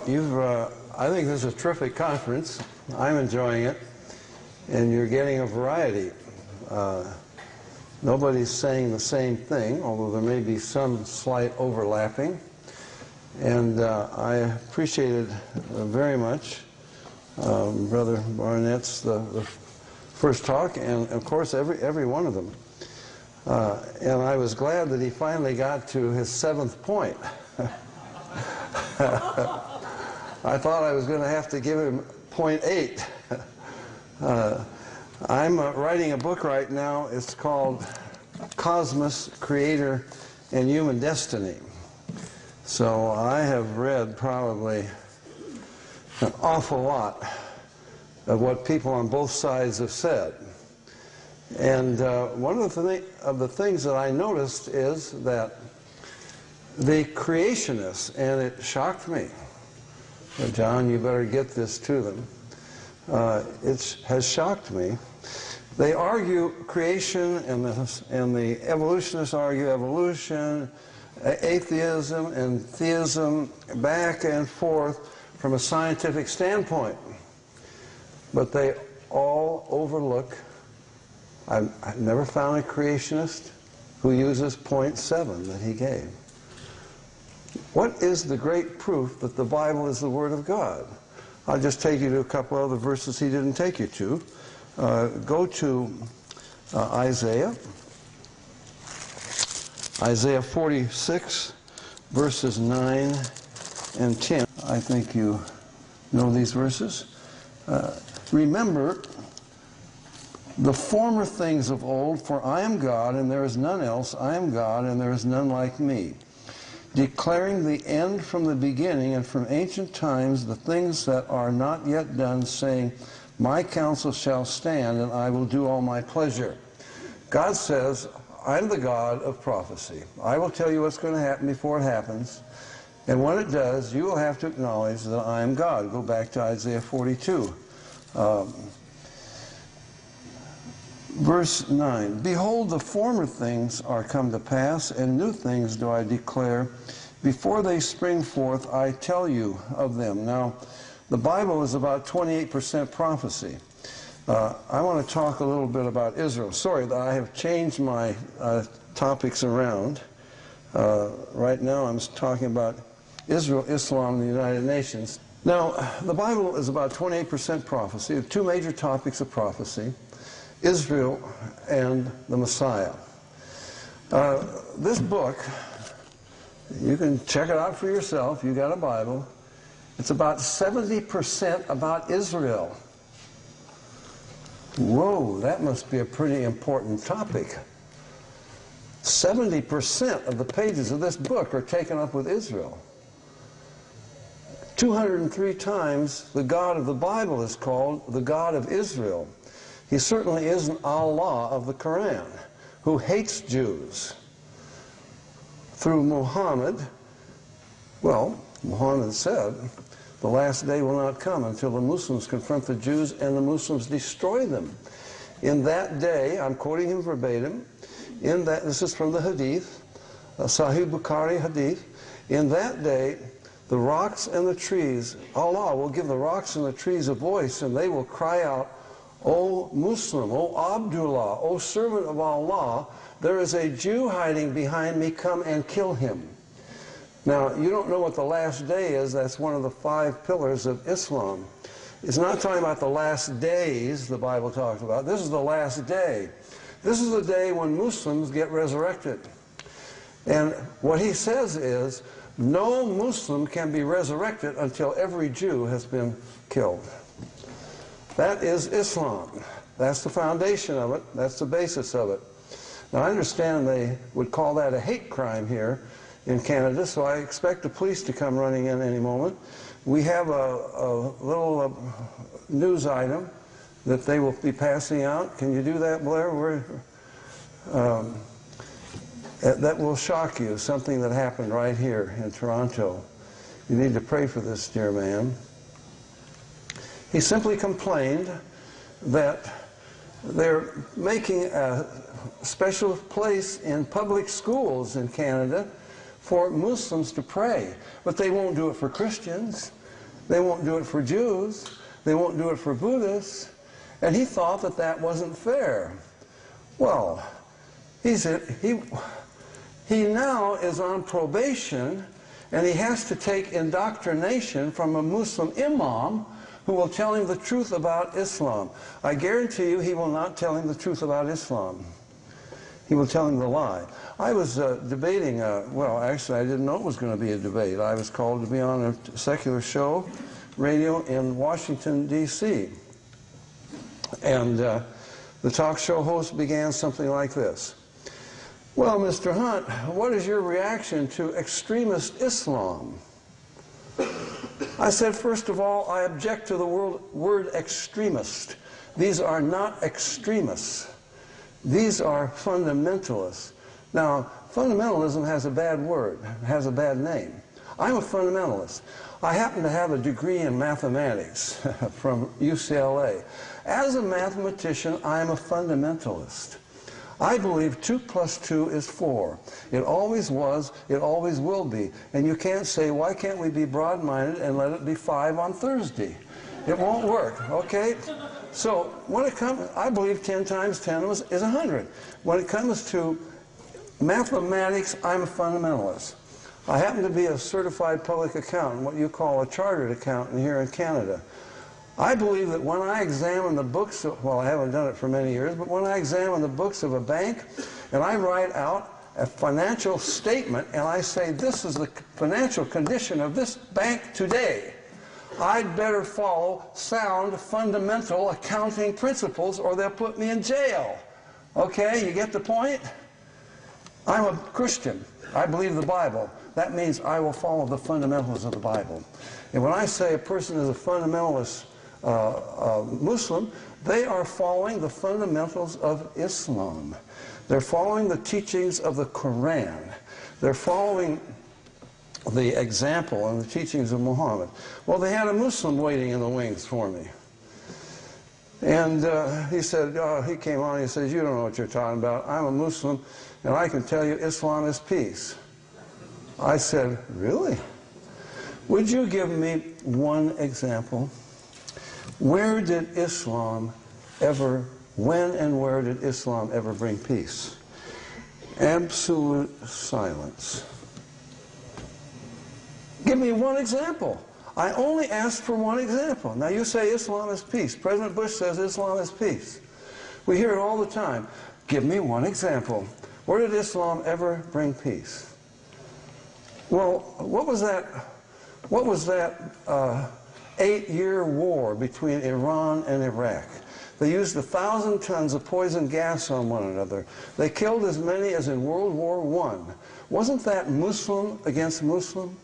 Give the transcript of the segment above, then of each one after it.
I think this is a terrific conference. I'm enjoying it, and you're getting a variety. Nobody's saying the same thing, although there may be some slight overlapping. And I appreciated very much Brother Barnett's the first talk, and of course every one of them. And I was glad that he finally got to his 7th point. I thought I was going to have to give him point 8. I'm writing a book right now. It's called Cosmos, Creator, and Human Destiny. So I have read probably an awful lot of what people on both sides have said. And one of the things that I noticed is that the creationists, and it shocked me. John, you better get this to them. It has shocked me. They argue creation, and the evolutionists argue evolution, atheism and theism, back and forth from a scientific standpoint. But they all overlook. I've never found a creationist who uses point 7 that he gave. What is the great proof that the Bible is the Word of God? I'll just take you to a couple other verses he didn't take you to. Go to Isaiah 46, verses 9 and 10. I think you know these verses. Remember the former things of old, for I am God, and there is none else. I am God, and there is none like me. Declaring the end from the beginning, and from ancient times the things that are not yet done, saying, my counsel shall stand, and I will do all my pleasure. God says, I'm the God of prophecy. I will tell you what's going to happen before it happens. And when it does, you will have to acknowledge that I am God. Go back to Isaiah 42. Verse 9, behold, the former things are come to pass, and new things do I declare. Before they spring forth, I tell you of them. Now, the Bible is about 28% prophecy. I want to talk a little bit about Israel. Sorry that I have changed my topics around. Right now I'm talking about Israel, Islam, and the United Nations. Now, the Bible is about 28% prophecy. There are two major topics of prophecy: Israel and the Messiah. This book, you can check it out for yourself. You got a Bible. It's about 70% about Israel. Whoa, that must be a pretty important topic. 70% of the pages of this book are taken up with Israel. 203 times the God of the Bible is called the God of Israel. He certainly isn't Allah of the Quran, who hates Jews. Through Muhammad, well, Muhammad said, the last day will not come until the Muslims confront the Jews and the Muslims destroy them. In that day, I'm quoting him verbatim, this is from the Hadith, Sahih Bukhari Hadith, in that day, the rocks and the trees, Allah will give the rocks and the trees a voice, and they will cry out, O Muslim, O Abdullah, O servant of Allah, there is a Jew hiding behind me, come and kill him. Now, you don't know what the last day is. That's one of the 5 pillars of Islam. It's not talking about the last days the Bible talks about. This is the last day. This is the day when Muslims get resurrected. And what he says is, no Muslim can be resurrected until every Jew has been killed. That is Islam. That's the foundation of it. That's the basis of it. Now, I understand they would call that a hate crime here in Canada, so I expect the police to come running in any moment. We have a little news item that they will be passing out. Can you do that, Blair? That will shock you, something that happened right here in Toronto. You need to pray for this dear man. He simply complained that they're making a special place in public schools in Canada for Muslims to pray, but they won't do it for Christians. They won't do it for Jews. They won't do it for Buddhists. And he thought that that wasn't fair. Well, he now is on probation, and he has to take indoctrination from a Muslim imam who will tell him the truth about Islam. I guarantee you he will not tell him the truth about Islam. He will tell him the lie. I was debating, well, actually I didn't know it was going to be a debate. I was called to be on a secular show, radio in Washington, D.C. And the talk show host began something like this. Well, Mr. Hunt, what is your reaction to extremist Islam? I said, first of all, I object to the word extremist. These are not extremists. These are fundamentalists. Now, fundamentalism has a bad word, has a bad name. I'm a fundamentalist. I happen to have a degree in mathematics from UCLA. As a mathematician, I am a fundamentalist. I believe 2 + 2 is 4. It always was, it always will be. And you can't say, why can't we be broad-minded and let it be 5 on Thursday? It won't work, okay? So when it comes, I believe 10 times 10 is 100. When it comes to mathematics, I'm a fundamentalist. I happen to be a certified public accountant, what you call a chartered accountant here in Canada. I believe that when I examine the books, well, I haven't done it for many years, but when I examine the books of a bank and I write out a financial statement and I say this is the financial condition of this bank today, I'd better follow sound fundamental accounting principles or they'll put me in jail. Okay, you get the point? I'm a Christian. I believe the Bible. That means I will follow the fundamentals of the Bible. And when I say a person is a fundamentalist Muslim, they are following the fundamentals of Islam. They're following the teachings of the Quran. They're following the example and the teachings of Muhammad. Well, they had a Muslim waiting in the wings for me. And he said, he came on and he says, you don't know what you're talking about. I'm a Muslim and I can tell you Islam is peace. I said, really? Would you give me one example? Where did Islam ever, when and where did Islam ever bring peace? Absolute silence. Give me one example. I only asked for one example. Now you say Islam is peace. President Bush says Islam is peace. We hear it all the time. Give me one example. Where did Islam ever bring peace? Well, what was that 8-year war between Iran and Iraq? They used 1,000 tons of poison gas on one another. They killed as many as in World War I. Wasn't that Muslim against Muslim?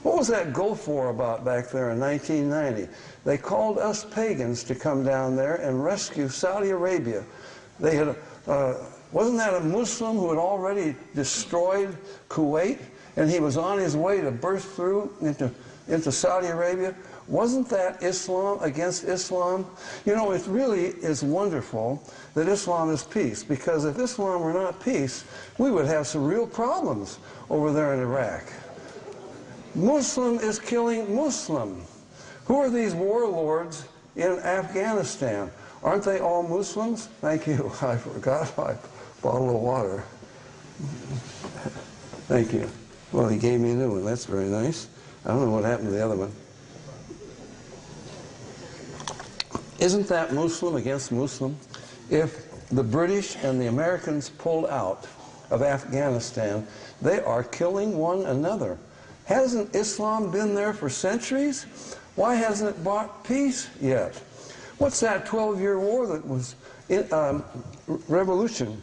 What was that Gulf War about back there in 1990? They called us pagans to come down there and rescue Saudi Arabia. They had, wasn't that a Muslim who had already destroyed Kuwait, and he was on his way to burst through into Saudi Arabia? Wasn't that Islam against Islam? You know, it really is wonderful that Islam is peace, because if Islam were not peace, we would have some real problems over there in Iraq. Muslim is killing Muslim. Who are these warlords in Afghanistan? Aren't they all Muslims? Thank you. I forgot I bought a little water. Thank you. Well, he gave me a new one. That's very nice. I don't know what happened to the other one. Isn't that Muslim against Muslim? If the British and the Americans pulled out of Afghanistan, they are killing one another. Hasn't Islam been there for centuries? Why hasn't it brought peace yet? What's that 12-year war that was revolution,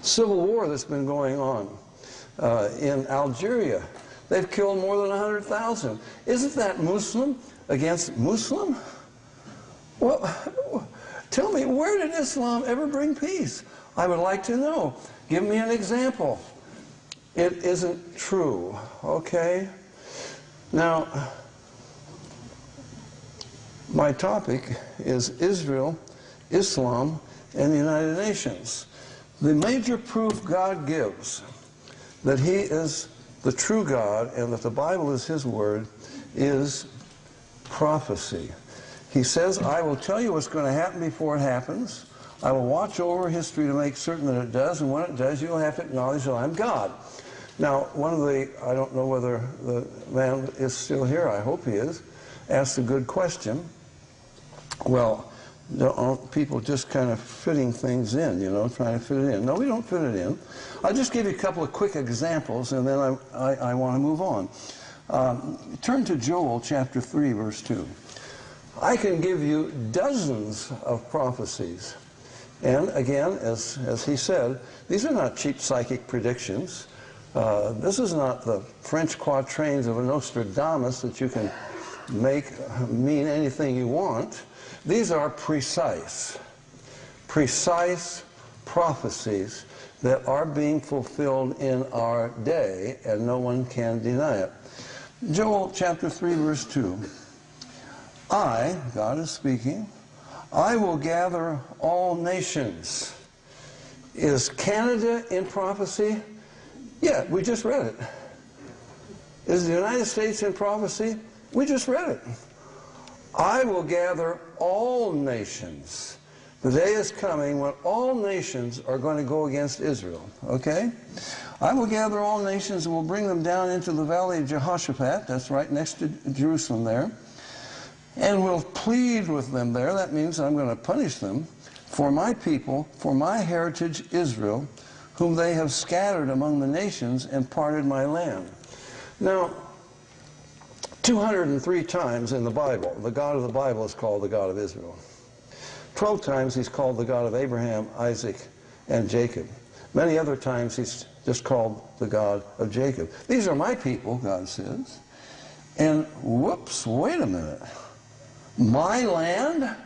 civil war that's been going on in Algeria? They've killed more than 100,000. Isn't that Muslim against Muslim? Well, tell me, where did Islam ever bring peace? I would like to know. Give me an example. It isn't true, okay? Now, my topic is Israel, Islam, and the United Nations. The major proof God gives that He is the true God and that the Bible is His Word is prophecy. He says, I will tell you what's going to happen before it happens. I will watch over history to make certain that it does, and when it does, you'll have to acknowledge that I'm God. Now, one of the, I don't know whether the man is still here, I hope he is, asked a good question. Well, aren't people just kind of fitting things in, you know, trying to fit it in? No, we don't fit it in. I'll just give you a couple of quick examples, and then I want to move on. Turn to Joel chapter 3, verse 2. I can give you dozens of prophecies. And again, as he said, these are not cheap psychic predictions. This is not the French quatrains of a Nostradamus that you can make mean anything you want. These are precise prophecies that are being fulfilled in our day, and no one can deny it. Joel chapter 3, verse 2. I, God is speaking, I will gather all nations. Is Canada in prophecy? Yeah, we just read it. Is the United States in prophecy? We just read it. I will gather all nations. The day is coming when all nations are going to go against Israel. Okay? I will gather all nations and will bring them down into the valley of Jehoshaphat. That's right next to Jerusalem there. And will plead with them there. That means I'm going to punish them for my people, for my heritage Israel, whom they have scattered among the nations and parted my land. Now, 203 times in the Bible, the God of the Bible is called the God of Israel. 12 times he's called the God of Abraham, Isaac, and Jacob. Many other times he's just called the God of Jacob. These are my people, God says. And whoops, wait a minute. My land?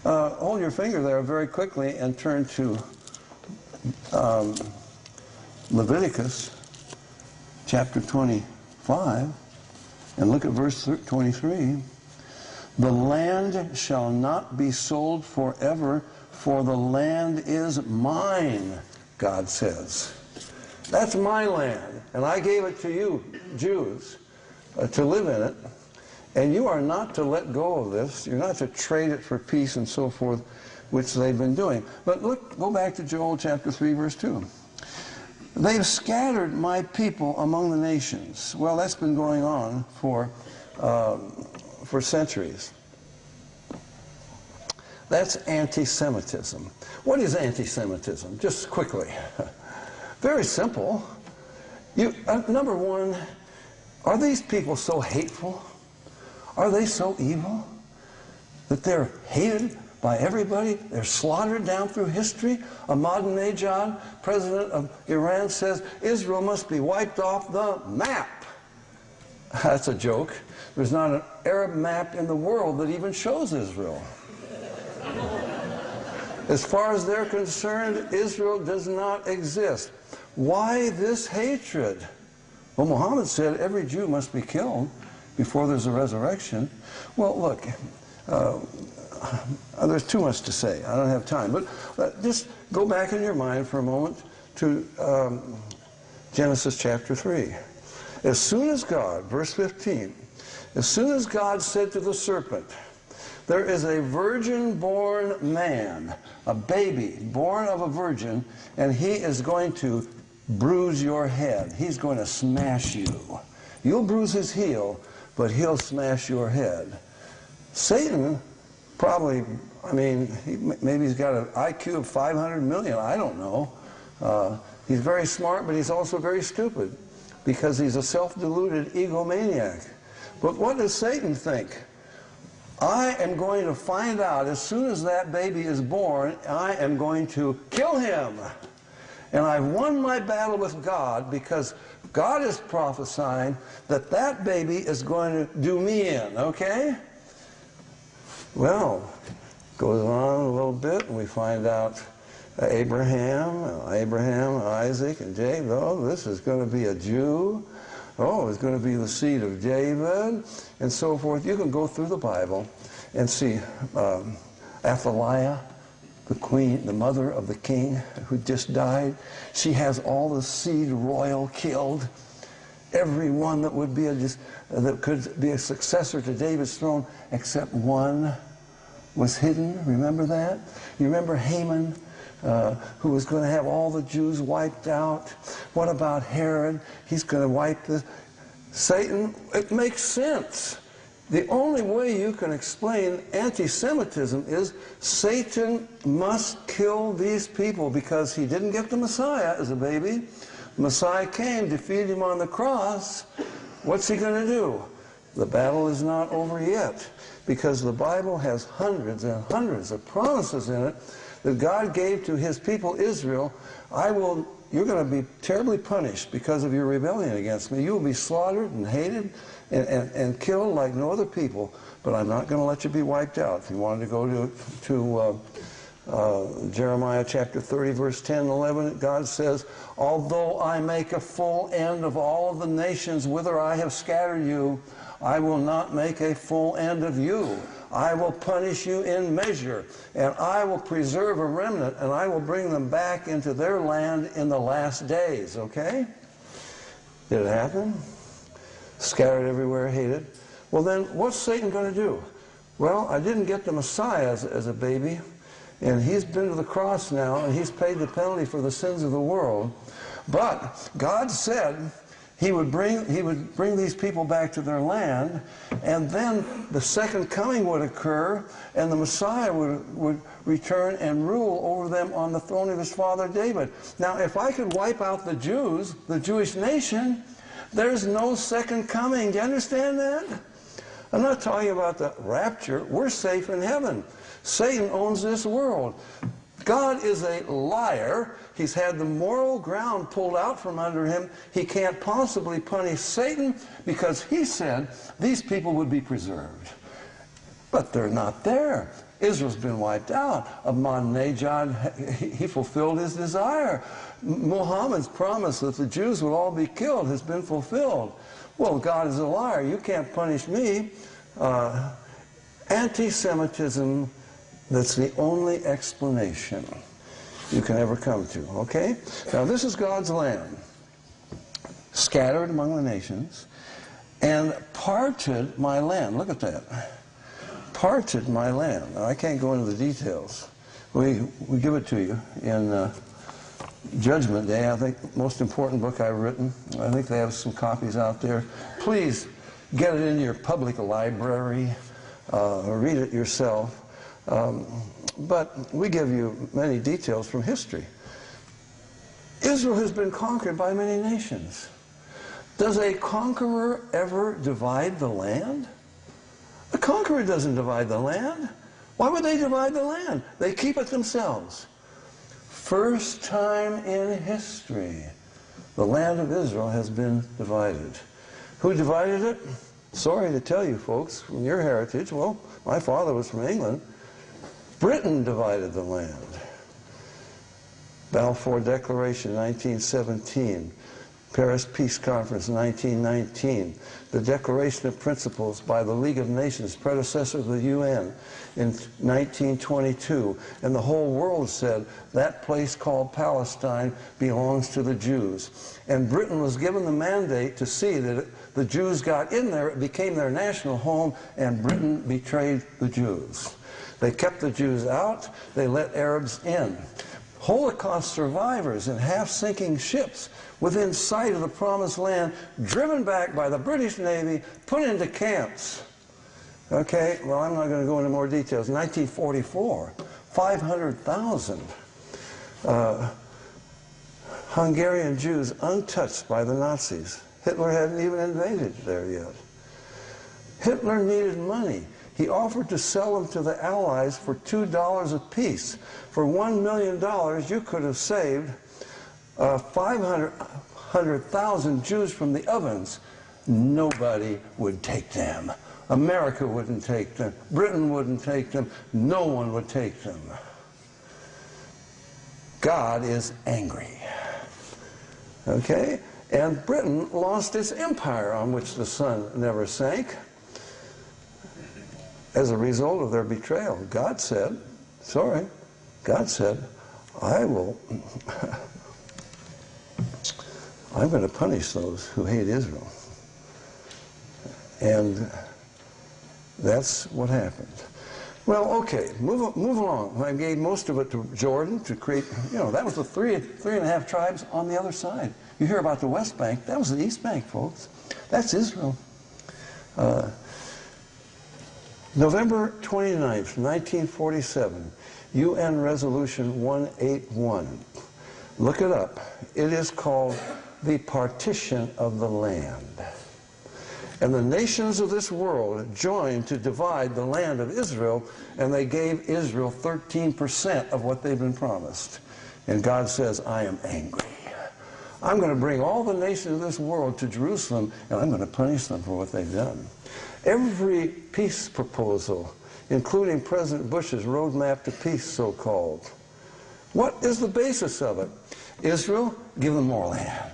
Hold your finger there very quickly and turn to Leviticus chapter 25 and look at verse 23. The land shall not be sold forever, for the land is mine, God says. That's my land, and I gave it to you, Jews, to live in it. And you are not to let go of this. You're not to trade it for peace and so forth, which they've been doing. But look, go back to Joel chapter 3, verse 2. They've scattered my people among the nations. Well, that's been going on for centuries. That's anti-Semitism. What is anti-Semitism? Just quickly. Very simple. Number one, are these people so hateful? Are they so evil that they're hated by everybody? They're slaughtered down through history. Ahmadinejad, president of Iran, says Israel must be wiped off the map. That's a joke. There's not an Arab map in the world that even shows Israel. As far as they're concerned, Israel does not exist. Why this hatred? Well, Muhammad said every Jew must be killed before there's a resurrection. Well, look, there's too much to say. I don't have time. But just go back in your mind for a moment to Genesis chapter 3. As soon as God, verse 15, as soon as God said to the serpent, there is a virgin-born man, a baby born of a virgin, and he is going to bruise your head. He's going to smash you. You'll bruise his heel, but he'll smash your head. Satan probably, I mean, maybe he's got an IQ of 500 million. I don't know. He's very smart, but he's also very stupid because he's a self-deluded egomaniac. But what does Satan think? I am going to find out as soon as that baby is born, I am going to kill him. And I've won my battle with God because God is prophesying that that baby is going to do me in, okay? Well, goes on a little bit and we find out Abraham, Isaac, and Jacob. Oh, this is going to be a Jew. Oh, it's going to be the seed of David, and so forth. You can go through the Bible and see Athaliah, the queen, the mother of the king who just died. She has all the seed royal killed. everyone that would be that could be a successor to David's throne, except one was hidden. Remember that? You remember Haman, who was going to have all the Jews wiped out? What about Herod? He's going to wipe the... Satan, it makes sense. The only way you can explain anti-Semitism is Satan must kill these people because he didn't get the Messiah as a baby. The Messiah came, defeated him on the cross. What's he going to do? The battle is not over yet, because the Bible has hundreds and hundreds of promises in it that God gave to his people Israel. You're going to be terribly punished because of your rebellion against me. You will be slaughtered and hated and killed like no other people, but I'm not going to let you be wiped out. If you wanted to go to Jeremiah chapter 30, verse 10 and 11, God says, although I make a full end of all the nations whither I have scattered you, I will not make a full end of you. I will punish you in measure, and I will preserve a remnant, and I will bring them back into their land in the last days. Okay? Did it happen? Scattered everywhere, hated. Well then, what's Satan going to do? Well, I didn't get the Messiah as a baby, and he's been to the cross now, and he's paid the penalty for the sins of the world. But God said he would bring these people back to their land, and then the second coming would occur, and the Messiah would return and rule over them on the throne of his father David. Now, if I could wipe out the Jews, the Jewish nation, there's no second coming. Do you understand that? I'm not talking about the rapture. We're safe in heaven. Satan owns this world. God is a liar. He's had the moral ground pulled out from under him. He can't possibly punish Satan because he said these people would be preserved. But they're not there. Israel's been wiped out. Ahmadinejad, he fulfilled his desire. Muhammad's promise that the Jews would all be killed has been fulfilled. Well, God is a liar. You can't punish me. Anti-Semitism, that's the only explanation you can ever come to, okay? Now, this is God's land, scattered among the nations, and parted my land. Look at that. Parted my land. Now, I can't go into the details. We give it to you in Judgment Day, I think, most important book I've written. I think they have some copies out there. Please get it in your public library, read it yourself. But we give you many details from history. Israel has been conquered by many nations. Does a conqueror ever divide the land? A conqueror doesn't divide the land. Why would they divide the land? They keep it themselves. First time in history, the land of Israel has been divided. Who divided it? Sorry to tell you folks, from your heritage, well, my father was from England. Britain divided the land. Balfour Declaration, 1917. Paris Peace Conference, 1919. The Declaration of Principles by the League of Nations, predecessor of the UN, in 1922. And the whole world said that place called Palestine belongs to the Jews. And Britain was given the mandate to see that the Jews got in there, it became their national home, and Britain betrayed the Jews. They kept the Jews out, they let Arabs in. Holocaust survivors in half-sinking ships within sight of the Promised Land, driven back by the British Navy, put into camps. Okay, well, I'm not going to go into more details. 1944, 500,000 Hungarian Jews untouched by the Nazis. Hitler hadn't even invaded there yet. Hitler needed money. He offered to sell them to the Allies for $2 apiece. For $1 million, you could have saved 500,000 Jews from the ovens. Nobody would take them. America wouldn't take them. Britain wouldn't take them. No one would take them. God is angry. Okay? And Britain lost its empire on which the sun never sank. As a result of their betrayal, God said, I will I'm going to punish those who hate Israel. And that's what happened. Well, okay, move along. I gave most of it to Jordan to create, that was the three and a half tribes on the other side. You hear about the West Bank. That was the East Bank, folks. That's Israel. November 29th, 1947, UN Resolution 181. Look it up. It is called the Partition of the Land. And the nations of this world joined to divide the land of Israel, and they gave Israel 13% of what they've been promised. And God says, I am angry. I'm going to bring all the nations of this world to Jerusalem, and I'm going to punish them for what they've done. Every peace proposal, including President Bush's roadmap to peace, so-called, what is the basis of it? Israel, give them more land.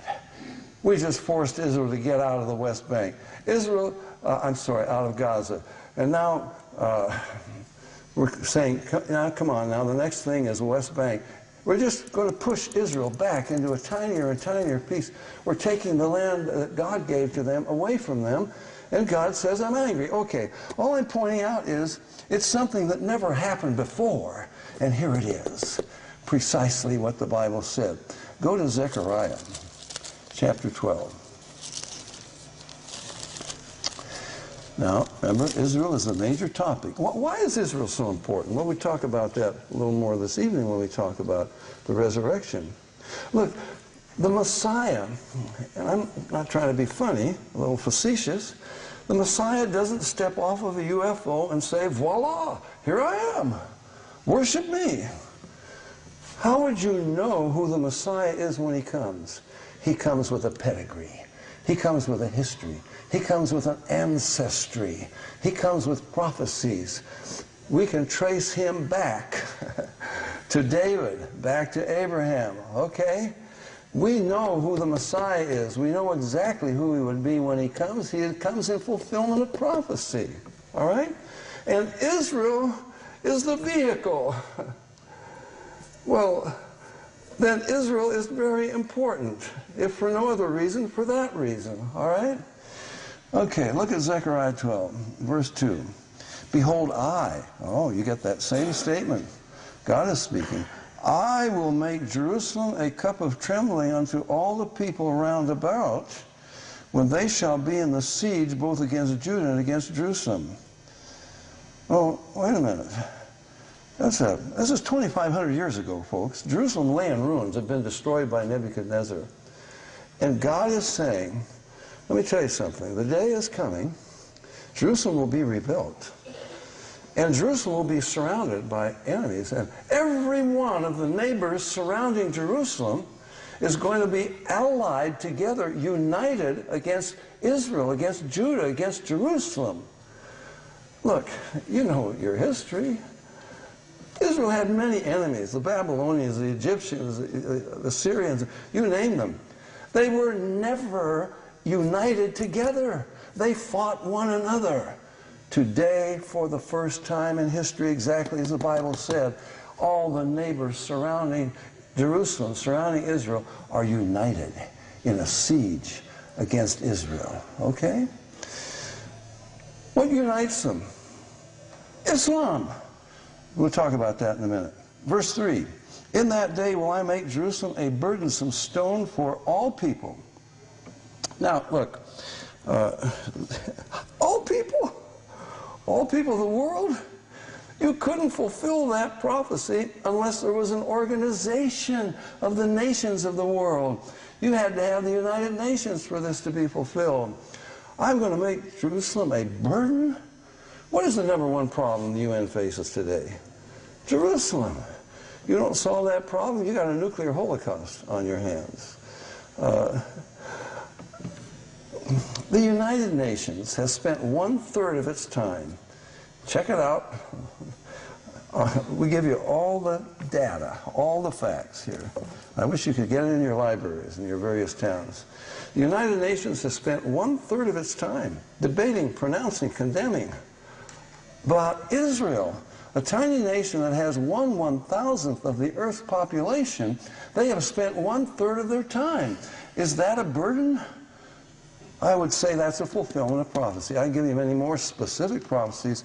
We just forced Israel to get out of the West Bank. Israel, out of Gaza. And now we're saying, now come on, now the next thing is the West Bank. We're just going to push Israel back into a tinier and tinier piece. We're taking the land that God gave to them away from them, and God says, I'm angry. Okay, all I'm pointing out is it's something that never happened before, and here it is, precisely what the Bible said. Go to Zechariah, chapter 12. Now, remember, Israel is the major topic. Why is Israel so important? Well, we talk about that a little more this evening when we talk about the resurrection. Look, the Messiah, and I'm not trying to be funny, a little facetious, the Messiah doesn't step off of a UFO and say, voila, here I am, worship me. How would you know who the Messiah is when he comes? He comes with a pedigree. He comes with a history. He comes with an ancestry. He comes with prophecies. We can trace him back to David, back to Abraham, okay? We know who the Messiah is. We know exactly who he would be when he comes. He comes in fulfillment of prophecy, all right? And Israel is the vehicle. Well, then Israel is very important, if for no other reason, for that reason, all right? Okay, look at Zechariah 12, verse 2. Behold, you get that same statement. God is speaking. I will make Jerusalem a cup of trembling unto all the people round about, when they shall be in the siege both against Judah and against Jerusalem. Oh, wait a minute. This is 2,500 years ago, folks. Jerusalem lay in ruins, had been destroyed by Nebuchadnezzar. And God is saying, let me tell you something. The day is coming, Jerusalem will be rebuilt. And Jerusalem will be surrounded by enemies. And every one of the neighbors surrounding Jerusalem is going to be allied together, united against Israel, against Judah, against Jerusalem. Look, you know your history. Israel had many enemies, the Babylonians, the Egyptians, the Syrians, you name them. They were never united together. They fought one another. Today, for the first time in history, exactly as the Bible said, all the neighbors surrounding Jerusalem, surrounding Israel, are united in a siege against Israel. Okay? What unites them? Islam. We'll talk about that in a minute. Verse 3. In that day will I make Jerusalem a burdensome stone for all people. Now, look, all people of the world, you couldn't fulfill that prophecy unless there was an organization of the nations of the world. You had to have the United Nations for this to be fulfilled. I'm going to make Jerusalem a burden. What is the #1 problem the UN faces today? Jerusalem. You don't solve that problem, you got a nuclear holocaust on your hands. The United Nations has spent 1/3 of its time. Check it out. We give you all the data, all the facts here. I wish you could get it in your libraries in your various towns. The United Nations has spent 1/3 of its time debating, pronouncing, condemning about Israel, a tiny nation that has 1/1000th of the Earth's population. They have spent 1/3 of their time. Is that a burden? I would say that's a fulfillment of prophecy. I can give you many more specific prophecies,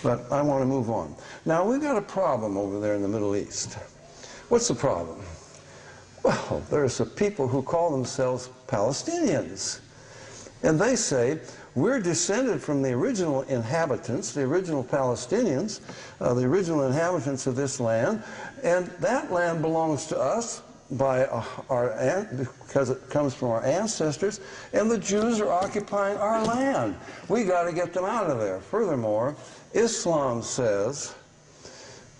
but I want to move on. Now, we've got a problem over there in the Middle East. What's the problem? Well, there's some people who call themselves Palestinians. And they say, we're descended from the original inhabitants, the original Palestinians, the original inhabitants of this land, and that land belongs to us because it comes from our ancestors, and the Jews are occupying our land. We got to get them out of there. Furthermore, Islam says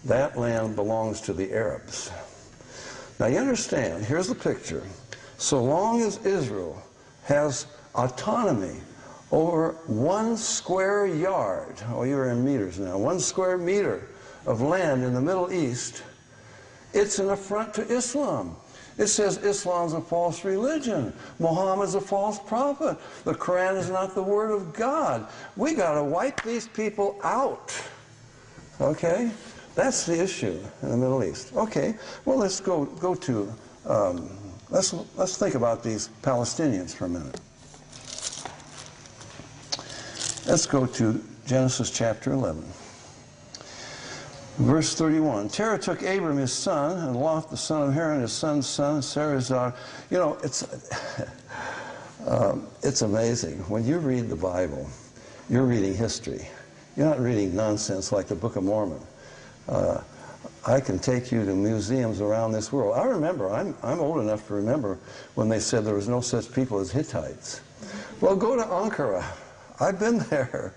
that land belongs to the Arabs. Now you understand, here's the picture. So long as Israel has autonomy over 1 square yard, oh, you're in meters now, 1 square meter of land in the Middle East, it's an affront to Islam. It says Islam's a false religion. Muhammad's a false prophet. The Quran is not the word of God. We got to wipe these people out. Okay? That's the issue in the Middle East. Okay, well, let's go to, let's think about these Palestinians for a minute. Let's go to Genesis chapter 11. Verse 31, Terah took Abram his son, and Lot the son of Haran his son's son, Sarah's daughter. You know, it's amazing. When you read the Bible, you're reading history. You're not reading nonsense like the Book of Mormon. I can take you to museums around this world. I remember, I'm old enough to remember when they said there was no such people as Hittites. Well, go to Ankara. I've been there.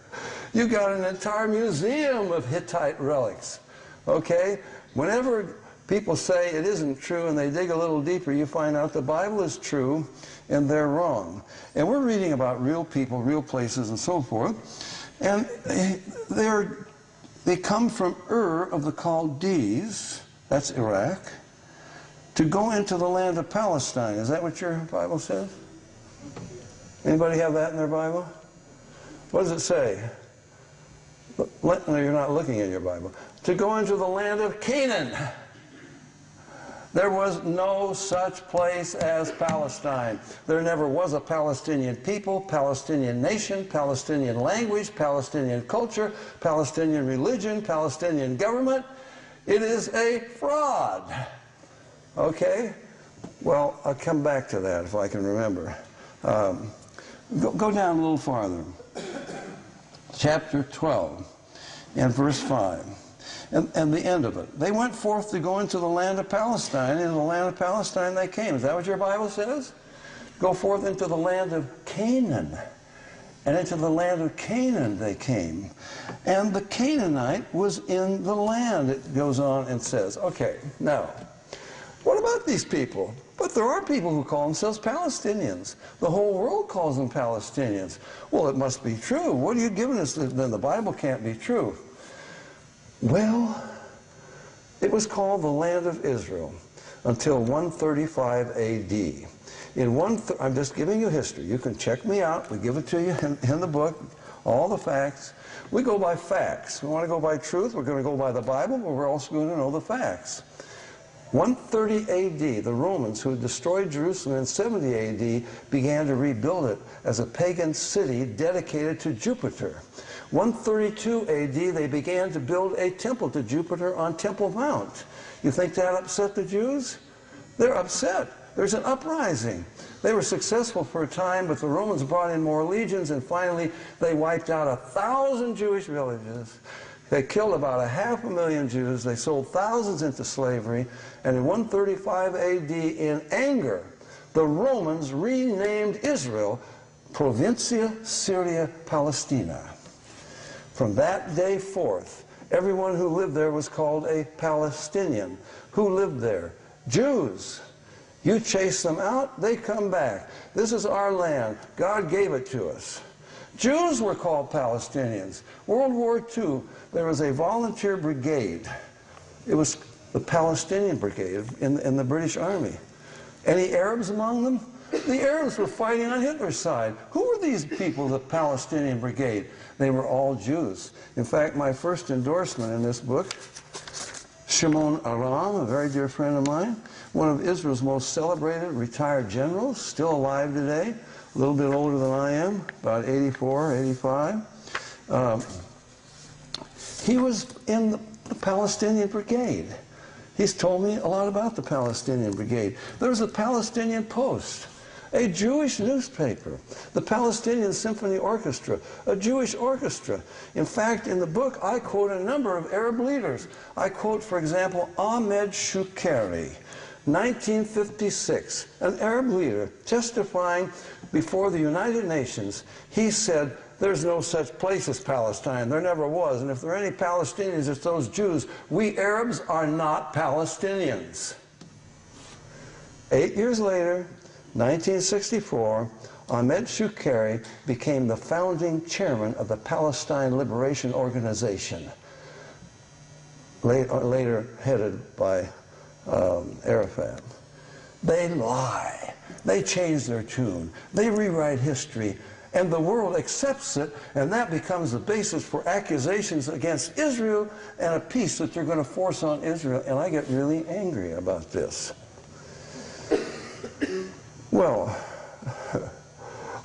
You got an entire museum of Hittite relics. Okay? Whenever people say it isn't true and they dig a little deeper, you find out the Bible is true and they're wrong. And we're reading about real people, real places, and so forth. And they come from Ur of the Chaldees, that's Iraq, to go into the land of Palestine. Is that what your Bible says? Anybody have that in their Bible? What does it say? No, you're not looking at your Bible. To go into the land of Canaan. There was no such place as Palestine. There never was a Palestinian people, Palestinian nation, Palestinian language, Palestinian culture, Palestinian religion, Palestinian government. It is a fraud. Okay? Well, I'll come back to that if I can remember. Go down a little farther. Chapter 12 and verse 5. And the end of it. They went forth to go into the land of Palestine, and in the land of Palestine they came. Is that what your Bible says? Go forth into the land of Canaan. And into the land of Canaan they came. And the Canaanite was in the land, it goes on and says. Okay, now, what about these people? But there are people who call themselves Palestinians. The whole world calls them Palestinians. Well, it must be true. What are you giving us? Then the Bible can't be true. Well, it was called the land of Israel until 135 A.D. I'm just giving you history. You can check me out. We give it to you in the book, all the facts. We go by facts. We want to go by truth. We're going to go by the Bible, but we're also going to know the facts. 130 A.D., the Romans, who had destroyed Jerusalem in 70 A.D., began to rebuild it as a pagan city dedicated to Jupiter. 132 A.D., they began to build a temple to Jupiter on Temple Mount. You think that upset the Jews? They're upset. There's an uprising. They were successful for a time, but the Romans brought in more legions, and finally they wiped out 1,000 Jewish villages. They killed about 500,000 Jews. They sold thousands into slavery. And in 135 A.D., in anger, the Romans renamed Israel Provincia Syria Palestina. From that day forth, everyone who lived there was called a Palestinian. Who lived there? Jews. You chase them out, they come back. This is our land. God gave it to us. Jews were called Palestinians. World War II, there was a volunteer brigade. It was the Palestinian Brigade in the British Army. Any Arabs among them? The Arabs were fighting on Hitler's side. Who were these people, the Palestinian Brigade? They were all Jews. In fact, my first endorsement in this book, Shimon Aram, a very dear friend of mine, one of Israel's most celebrated retired generals, still alive today, a little bit older than I am, about 84, 85. He was in the Palestinian Brigade. He's told me a lot about the Palestinian Brigade. There was a Palestinian Post, a Jewish newspaper, the Palestinian Symphony Orchestra, a Jewish orchestra. In fact, in the book, I quote a number of Arab leaders. I quote, for example, Ahmed Shukeri, 1956, an Arab leader testifying before the United Nations. He said, there's no such place as Palestine. There never was. And if there are any Palestinians, it's those Jews. We Arabs are not Palestinians. 8 years later, 1964, Ahmed Shukeri became the founding chairman of the Palestine Liberation Organization, later headed by Arafat. They lie. They change their tune. They rewrite history. And the world accepts it, and that becomes the basis for accusations against Israel and a peace that they're going to force on Israel. And I get really angry about this. Well,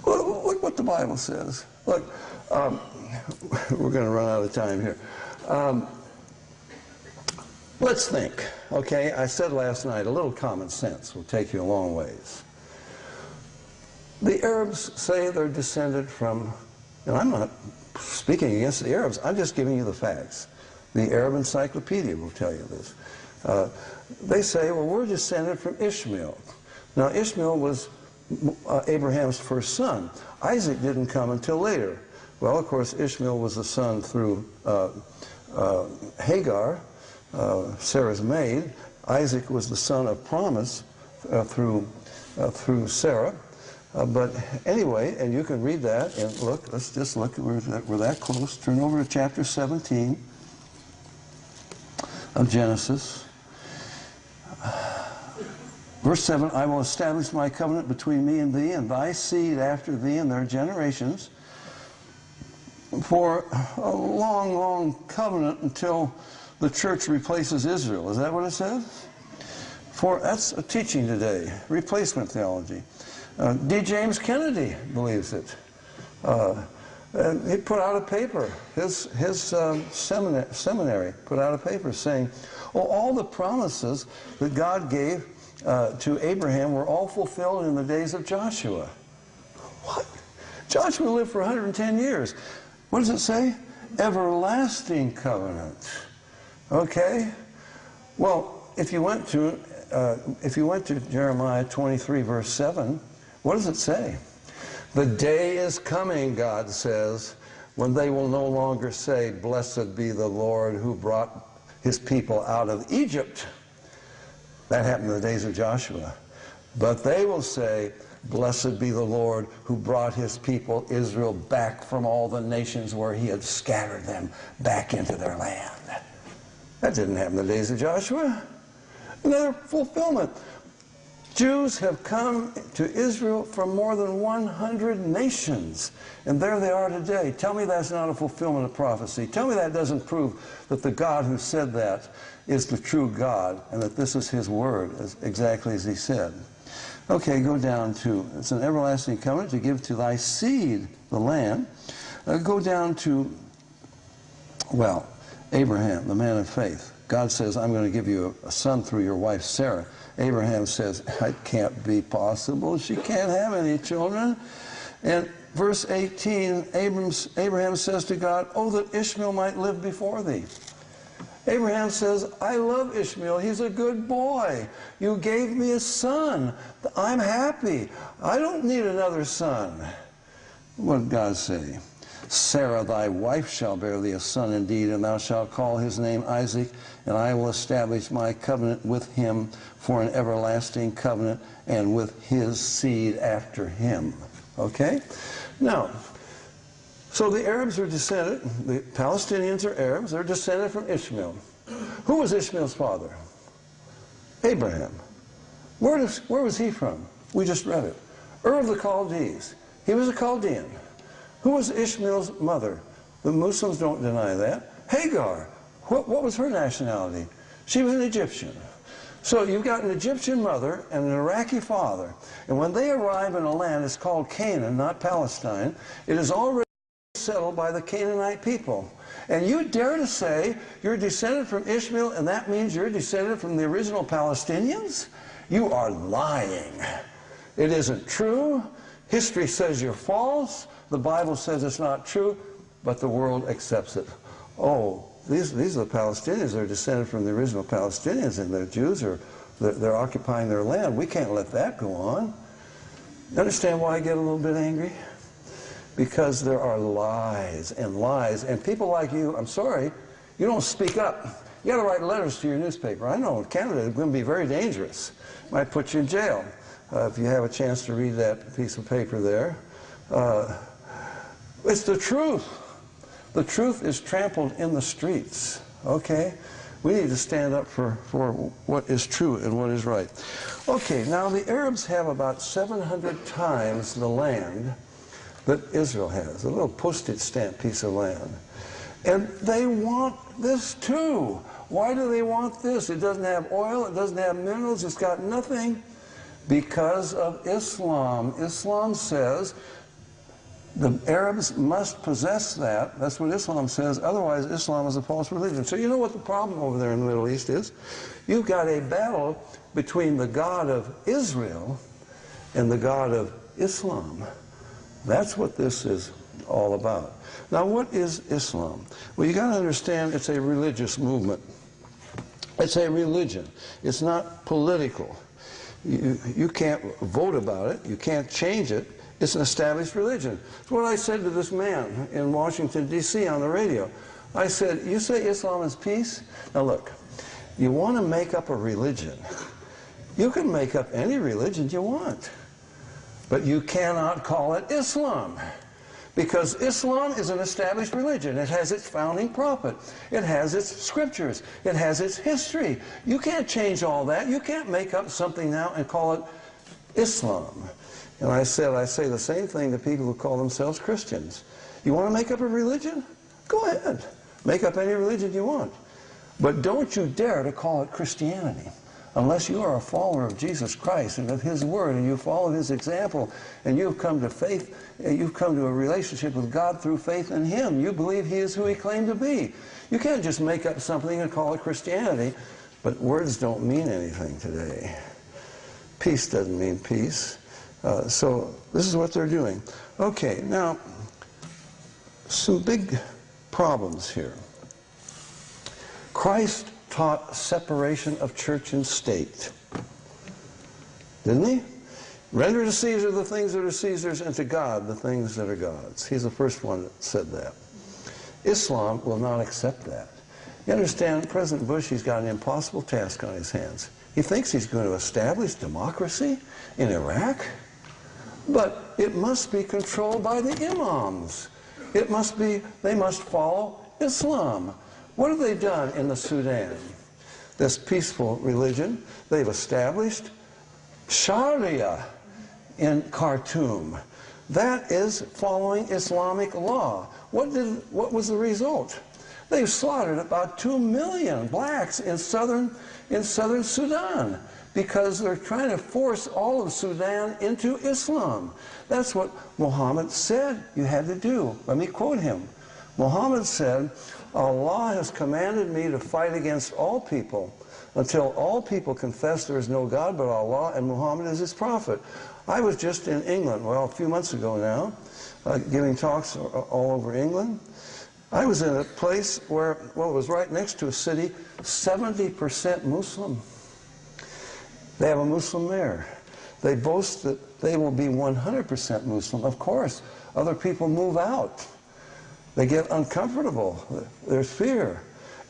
look what the Bible says. Look, we're going to run out of time here. Let's think, okay? I said last night, a little common sense will take you a long ways. The Arabs say they're descended from, and I'm not speaking against the Arabs, I'm just giving you the facts. The Arab Encyclopedia will tell you this. They say, well, we're descended from Ishmael. Now, Ishmael was Abraham's first son. Isaac didn't come until later. Well, of course, Ishmael was the son through Hagar, Sarah's maid. Isaac was the son of promise through Sarah. But anyway, and you can read that, and look, let's just look, we're that close. Turn over to chapter 17 of Genesis. Verse 7, I will establish my covenant between me and thee, and thy seed after thee and their generations, for a long, long covenant until the church replaces Israel. Is that what it says? For that's a teaching today, replacement theology. D. James Kennedy believes it. He put out a paper, his seminary put out a paper saying, well, all the promises that God gave to Abraham were all fulfilled in the days of Joshua. What? Joshua lived for 110 years. What does it say? Everlasting covenant. Okay? Well, if you went to Jeremiah 23, verse 7, what does it say? The day is coming, God says, when they will no longer say, blessed be the Lord who brought his people out of Egypt. That happened in the days of Joshua. But they will say, blessed be the Lord who brought his people Israel back from all the nations where he had scattered them back into their land. That didn't happen in the days of Joshua. Another fulfillment. Jews have come to Israel from more than 100 nations, and there they are today. Tell me that's not a fulfillment of prophecy. Tell me that doesn't prove that the God who said that is the true God, and that this is his word, exactly as he said. Okay, go down to, it's an everlasting covenant to give to thy seed the land. Go down to, well, Abraham, the man of faith. God says, I'm going to give you a son through your wife Sarah. Abraham says, it can't be possible. She can't have any children. And verse 18, Abraham says to God, oh, that Ishmael might live before thee. Abraham says, I love Ishmael. He's a good boy. You gave me a son. I'm happy. I don't need another son. What did God say? Sarah, thy wife, shall bear thee a son indeed, and thou shalt call his name Isaac, and I will establish my covenant with him for an everlasting covenant, and with his seed after him. Okay? Now, so the Arabs are descended, the Palestinians are Arabs, they're descended from Ishmael. Who was Ishmael's father? Abraham. Where was he from? We just read it. Ur of the Chaldees. He was a Chaldean. Who was Ishmael's mother? The Muslims don't deny that. Hagar. What was her nationality? She was an Egyptian. So you've got an Egyptian mother and an Iraqi father. And when they arrive in a land, it's called Canaan, not Palestine. It is already settled by the Canaanite people. And you dare to say you're descended from Ishmael, and that means you're descended from the original Palestinians? You are lying. It isn't true. History says you're false. The Bible says it's not true, but the world accepts it. Oh, these are the Palestinians. They're descended from the original Palestinians, and they're Jews, or they're occupying their land. We can't let that go on. You understand why I get a little bit angry? Because there are lies, and people like you, I'm sorry, you don't speak up. You got to write letters to your newspaper. I know in Canada it's going to be very dangerous. Might put you in jail if you have a chance to read that piece of paper there. It's the truth. The truth is trampled in the streets, okay? We need to stand up for what is true and what is right. Okay, now the Arabs have about 700 times the land that Israel has, a little postage stamp piece of land. And they want this too. Why do they want this? It doesn't have oil, it doesn't have minerals, it's got nothing. Because of Islam. Islam says the Arabs must possess that. That's what Islam says. Otherwise, Islam is a false religion. So you know what the problem over there in the Middle East is? You've got a battle between the God of Israel and the God of Islam. That's what this is all about. Now, what is Islam? Well, you got to understand it's a religious movement. It's a religion. It's not political. You can't vote about it. You can't change it. It's an established religion. It's what I said to this man in Washington, D.C. on the radio. I said, you say Islam is peace? Now look, you want to make up a religion. You can make up any religion you want. But you cannot call it Islam. Because Islam is an established religion. It has its founding prophet. It has its scriptures. It has its history. You can't change all that. You can't make up something now and call it Islam. And I say the same thing to people who call themselves Christians. You want to make up a religion? Go ahead. Make up any religion you want. But don't you dare to call it Christianity. Unless you are a follower of Jesus Christ and of His Word, and you follow His example, and you've come to faith, you've come to a relationship with God through faith in Him. You believe He is who He claimed to be. You can't just make up something and call it Christianity, but words don't mean anything today. Peace doesn't mean peace. So this is what they're doing. Okay, now, some big problems here. Christ taught separation of church and state. Didn't he? Render to Caesar the things that are Caesar's, and to God the things that are God's. He's the first one that said that. Islam will not accept that. You understand, President Bush, he's got an impossible task on his hands. He thinks he's going to establish democracy in Iraq, but it must be controlled by the imams. They must follow Islam. What have they done in the Sudan? This peaceful religion. They've established Sharia in Khartoum. That is following Islamic law. What was the result? They've slaughtered about 2 million blacks in southern Sudan because they're trying to force all of Sudan into Islam. That's what Muhammad said you had to do. Let me quote him. Muhammad said, Allah has commanded me to fight against all people until all people confess there is no God but Allah and Muhammad is his prophet. I was just in England, well, a few months ago now, giving talks all over England. I was in a place where, well, it was right next to a city, 70% Muslim. They have a Muslim mayor. They boast that they will be 100% Muslim. Of course, other people move out. They get uncomfortable. There's fear.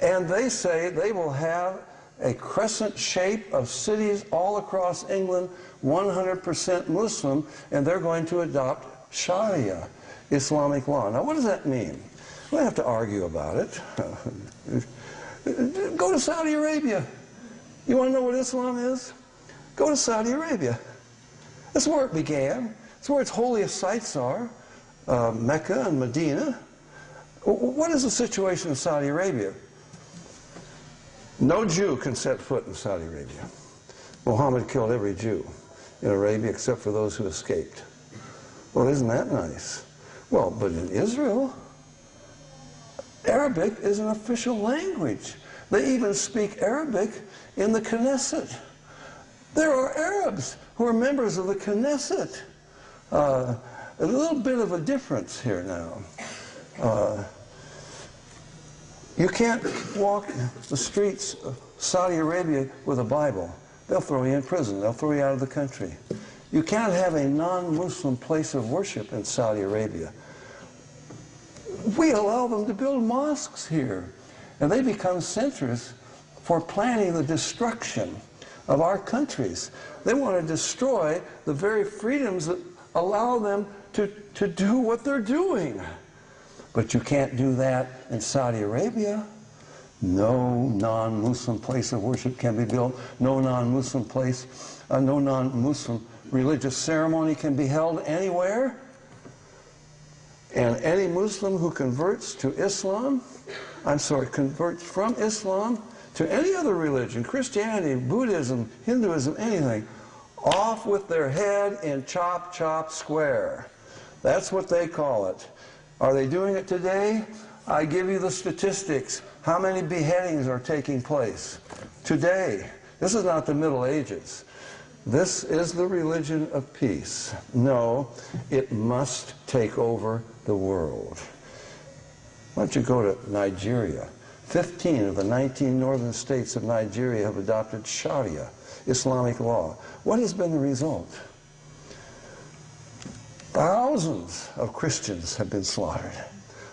And they say they will have a crescent shape of cities all across England, 100% Muslim, and they're going to adopt Sharia, Islamic law. Now, what does that mean? We don't have to argue about it. Go to Saudi Arabia. You want to know what Islam is? Go to Saudi Arabia. That's where it began. It's where its holiest sites are, Mecca and Medina. What is the situation in Saudi Arabia? No Jew can set foot in Saudi Arabia. Muhammad killed every Jew in Arabia except for those who escaped. Well, isn't that nice? Well, but in Israel, Arabic is an official language. They even speak Arabic in the Knesset. There are Arabs who are members of the Knesset. A little bit of a difference here now. You can't walk the streets of Saudi Arabia with a Bible. They'll throw you in prison. They'll throw you out of the country. You can't have a non-Muslim place of worship in Saudi Arabia. We allow them to build mosques here, and they become centers for planning the destruction of our countries. They want to destroy the very freedoms that allow them to do what they're doing. But you can't do that in Saudi Arabia. No non-Muslim place of worship can be built. No non-Muslim place, no non-Muslim religious ceremony can be held anywhere. And any Muslim who converts to Islam, converts from Islam to any other religion, Christianity, Buddhism, Hinduism, anything, off with their head in chop, chop, square. That's what they call it. Are they doing it today? I give you the statistics. How many beheadings are taking place today? This is not the Middle Ages. This is the religion of peace. No, it must take over the world. Why don't you go to Nigeria? 15 of the 19 northern states of Nigeria have adopted Sharia, Islamic law. What has been the result? Thousands of Christians have been slaughtered.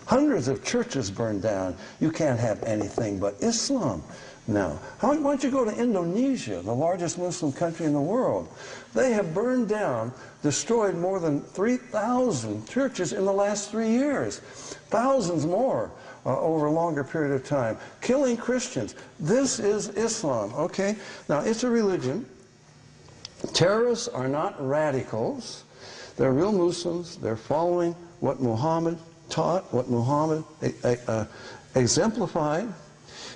Hundreds of churches burned down. You can't have anything but Islam now. Why don't you go to Indonesia, the largest Muslim country in the world? They have burned down, destroyed more than 3,000 churches in the last 3 years. Thousands more over a longer period of time. Killing Christians. This is Islam, okay? Now, it's a religion. Terrorists are not radicals. They're real Muslims. They're following what Muhammad taught, what Muhammad exemplified.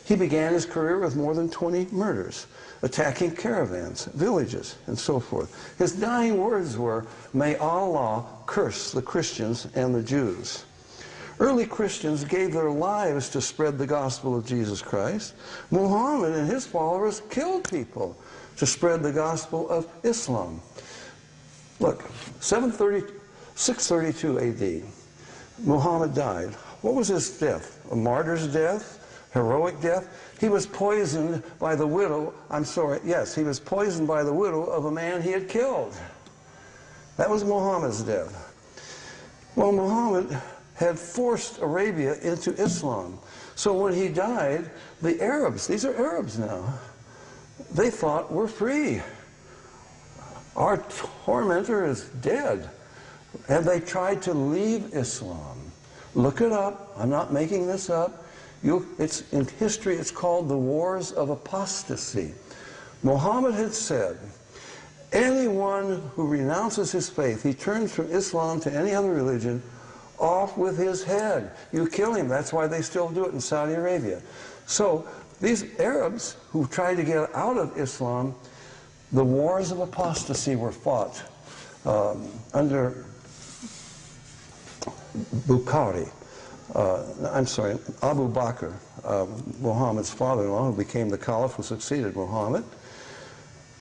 He began his career with more than 20 murders, attacking caravans, villages, and so forth. His dying words were, "May Allah curse the Christians and the Jews." Early Christians gave their lives to spread the gospel of Jesus Christ. Muhammad and his followers killed people to spread the gospel of Islam. Look, 632 AD, Muhammad died. What was his death? A martyr's death? Heroic death? He was poisoned by the widow, he was poisoned by the widow of a man he had killed. That was Muhammad's death. Well, Muhammad had forced Arabia into Islam. So when he died, the Arabs, these are Arabs now, they thought, we're free. Our tormentor is dead. And they tried to leave Islam. Look it up. I'm not making this up. It's in history, it's called the Wars of Apostasy. Muhammad had said, anyone who renounces his faith, he turns from Islam to any other religion, off with his head. You kill him. That's why they still do it in Saudi Arabia. So these Arabs who tried to get out of Islam, the wars of apostasy were fought under Abu Bakr, Muhammad's father-in-law, who became the caliph who succeeded Muhammad.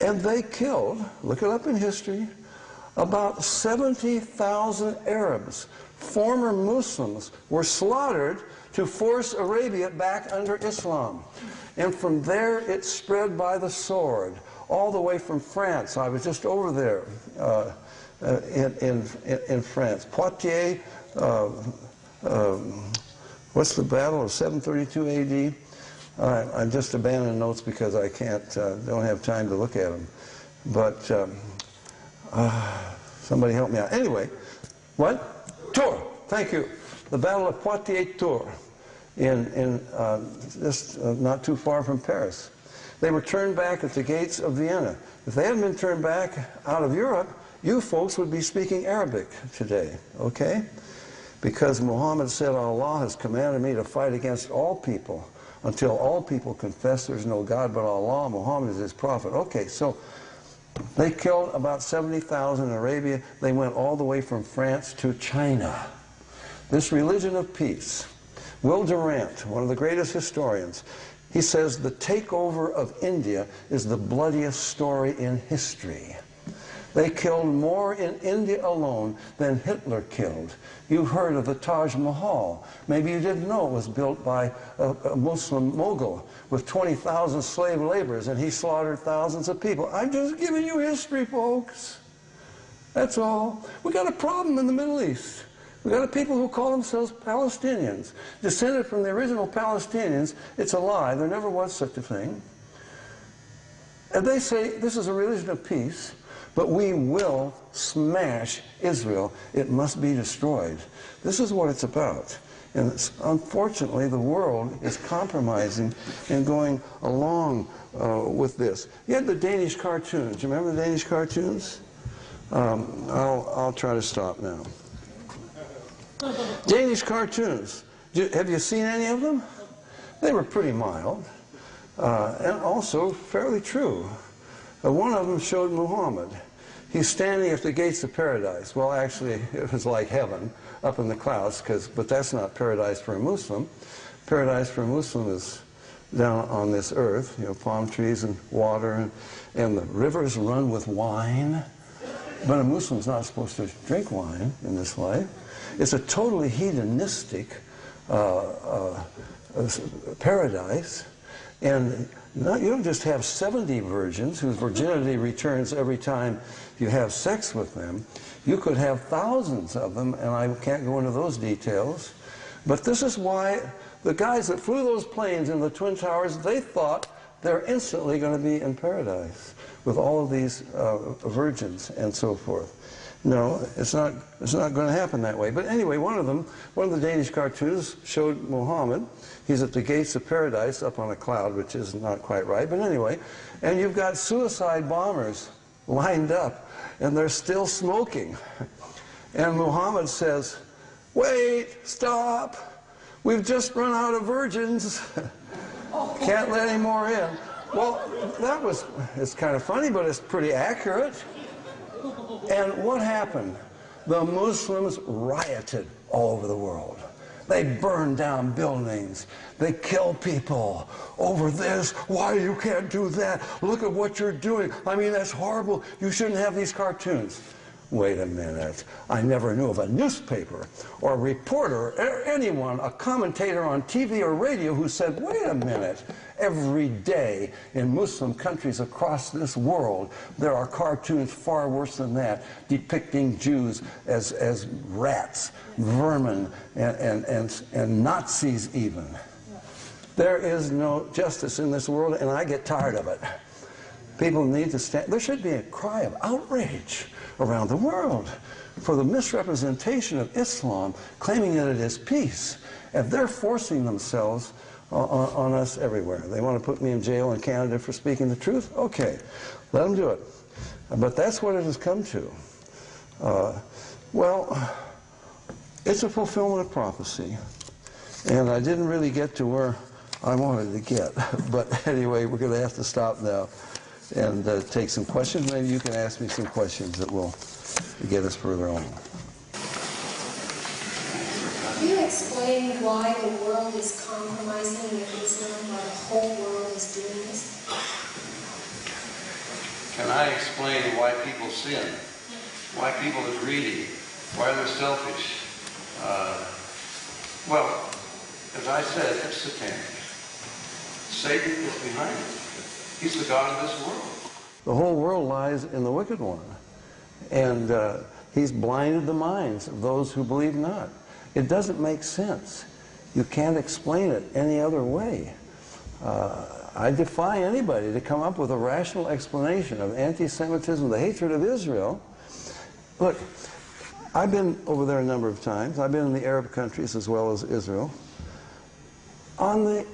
And they killed, look it up in history, about 70,000 Arabs, former Muslims, were slaughtered to force Arabia back under Islam. And from there it spread by the sword, all the way from France. I was just over there in France. Poitiers, what's the battle of 732 AD? I just abandoned notes because I don't have time to look at them. But somebody help me out. Anyway, what? Tours. Thank you. The Battle of Poitiers-Tours, just not too far from Paris. They were turned back at the gates of Vienna. If they hadn't been turned back out of Europe, you folks would be speaking Arabic today, okay? Because Muhammad said, Allah has commanded me to fight against all people until all people confess there's no God but Allah. Muhammad is his prophet. Okay, so They killed about 70,000 in Arabia. They went all the way from France to China. This religion of peace. Will Durant, one of the greatest historians, he says the takeover of India is the bloodiest story in history. They killed more in India alone than Hitler killed. You've heard of the Taj Mahal. Maybe you didn't know it was built by a Muslim mogul with 20,000 slave laborers, and he slaughtered thousands of people. I'm just giving you history, folks. That's all. We got a problem in the Middle East. We got a people who call themselves Palestinians, descended from the original Palestinians. It's a lie. There never was such a thing. And they say this is a religion of peace, but we will smash Israel. It must be destroyed. This is what it's about. And unfortunately, the world is compromising and going along with this. You had the Danish cartoons. You remember the Danish cartoons? I'll try to stop now. Danish cartoons. Have you seen any of them? They were pretty mild and also fairly true. One of them showed Muhammad. He's standing at the gates of paradise. Well, actually, it was like heaven up in the clouds, but that's not paradise for a Muslim. Paradise for a Muslim is down on this earth, you know, palm trees and water, and the rivers run with wine. But a Muslim's not supposed to drink wine in this life. It's a totally hedonistic paradise. And you don't just have 70 virgins whose virginity returns every time you have sex with them. You could have thousands of them, and I can't go into those details. But this is why the guys that flew those planes in the Twin Towers, they thought they're instantly going to be in paradise with all of these virgins and so forth. No, it's not going to happen that way. But anyway, one of the Danish cartoons showed Muhammad. He's at the gates of paradise up on a cloud, which is not quite right. But anyway, and you've got suicide bombers lined up, and they're still smoking. And Muhammad says, "Wait, stop. We've just run out of virgins. Can't let any more in." Well, it's kind of funny, but it's pretty accurate. And what happened? The Muslims rioted all over the world. They burned down buildings. They killed people over this. Why you can't do that? Look at what you're doing. I mean, that's horrible. You shouldn't have these cartoons. Wait a minute. I never knew of a newspaper or a reporter or anyone, a commentator on TV or radio who said, wait a minute. Every day in Muslim countries across this world, there are cartoons far worse than that, depicting Jews as rats, vermin, and Nazis even. There is no justice in this world, and I get tired of it. People need to stand. There should be a cry of outrage around the world for the misrepresentation of Islam, claiming that it is peace. And they're forcing themselves on us everywhere. They want to put me in jail in Canada for speaking the truth? Okay, let them do it. But that's what it has come to. Well, it's a fulfillment of prophecy. And I didn't really get to where I wanted to get. But anyway, we're going to have to stop now and take some questions. Maybe you can ask me some questions that will get us further on. Can you explain why the world is compromising with Islam, why the whole world is doing this? Can I explain why people sin? Why people are greedy? Why they're selfish? Well, as I said, it's satanic. Satan is behind it. He's the God of this world. The whole world lies in the wicked one. And he's blinded the minds of those who believe not. It doesn't make sense. You can't explain it any other way. I defy anybody to come up with a rational explanation of anti-Semitism, the hatred of Israel. Look, I've been over there a number of times. I've been in the Arab countries as well as Israel. In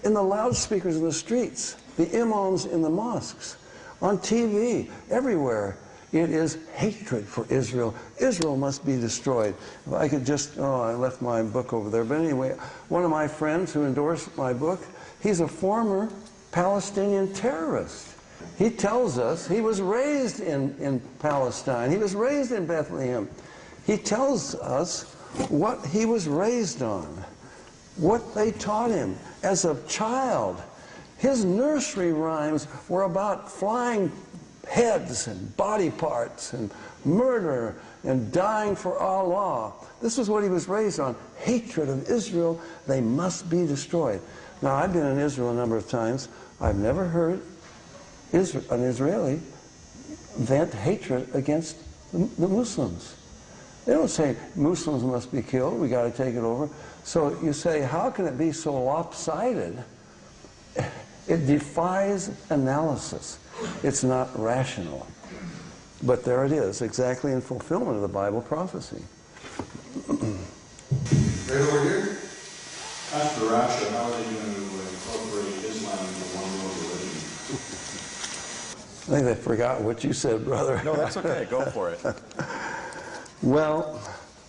the loudspeakers in the streets, the imams in the mosques, on TV, everywhere, it is hatred for Israel. Israel must be destroyed. If I could just, I left my book over there. But anyway, one of my friends who endorsed my book, he's a former Palestinian terrorist. He tells us he was raised in Palestine. He was raised in Bethlehem. He tells us what he was raised on, what they taught him as a child. His nursery rhymes were about flying heads and body parts and murder and dying for Allah. This is what he was raised on. Hatred of Israel. They must be destroyed. Now, I've been in Israel a number of times. I've never heard an Israeli vent hatred against the Muslims. They don't say Muslims must be killed, we got to take it over. So you say, how can it be so lopsided? It defies analysis. It's not rational. But there it is, exactly in fulfillment of the Bible prophecy. Right over here. After the rapture, how are they going to incorporate Islam into one world religion? I think they forgot what you said, brother. No, that's okay. Go for it. Well,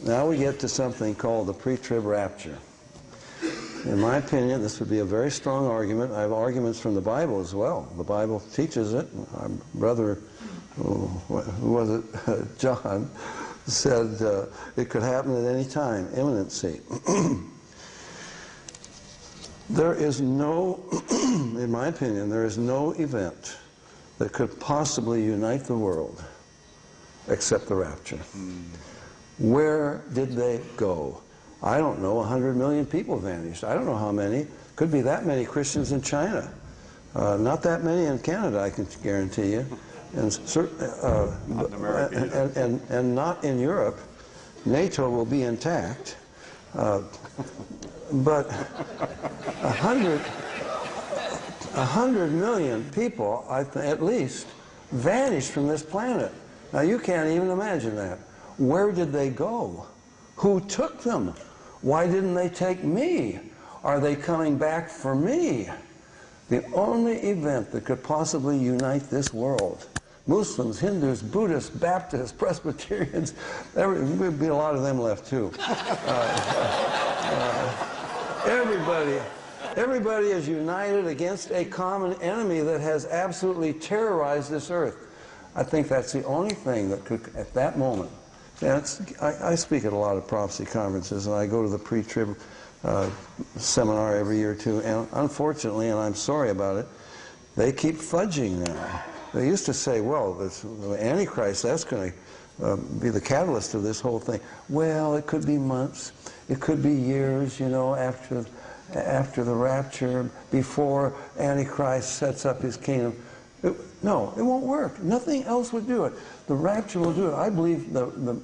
now we get to something called the pre-trib rapture. In my opinion, this would be a very strong argument. I have arguments from the Bible as well. The Bible teaches it. Our brother, who was it, John, said it could happen at any time, imminency. There is no, in my opinion, there is no event that could possibly unite the world except the rapture. Where did they go? I don't know. 100 million people vanished. I don't know how many. Could be that many Christians in China. Not that many in Canada, I can guarantee you. And, Not in America either. and not in Europe. NATO will be intact. But 100 million people, at least, vanished from this planet. Now, you can't even imagine that. Where did they go? Who took them? Why didn't they take me? Are they coming back for me? The only event that could possibly unite this world, Muslims, Hindus, Buddhists, Baptists, Presbyterians, there'd be a lot of them left too. Everybody is united against a common enemy that has absolutely terrorized this earth. I think that's the only thing that could, at that moment, I speak at a lot of prophecy conferences, and I go to the pre-trib seminar every year too, and unfortunately, and I'm sorry about it, they keep fudging now. They used to say, well, the Antichrist, that's going to be the catalyst of this whole thing. Well, it could be months, it could be years, you know, after the rapture, before Antichrist sets up his kingdom. No, it won't work. Nothing else would do it. The rapture will do it. I believe the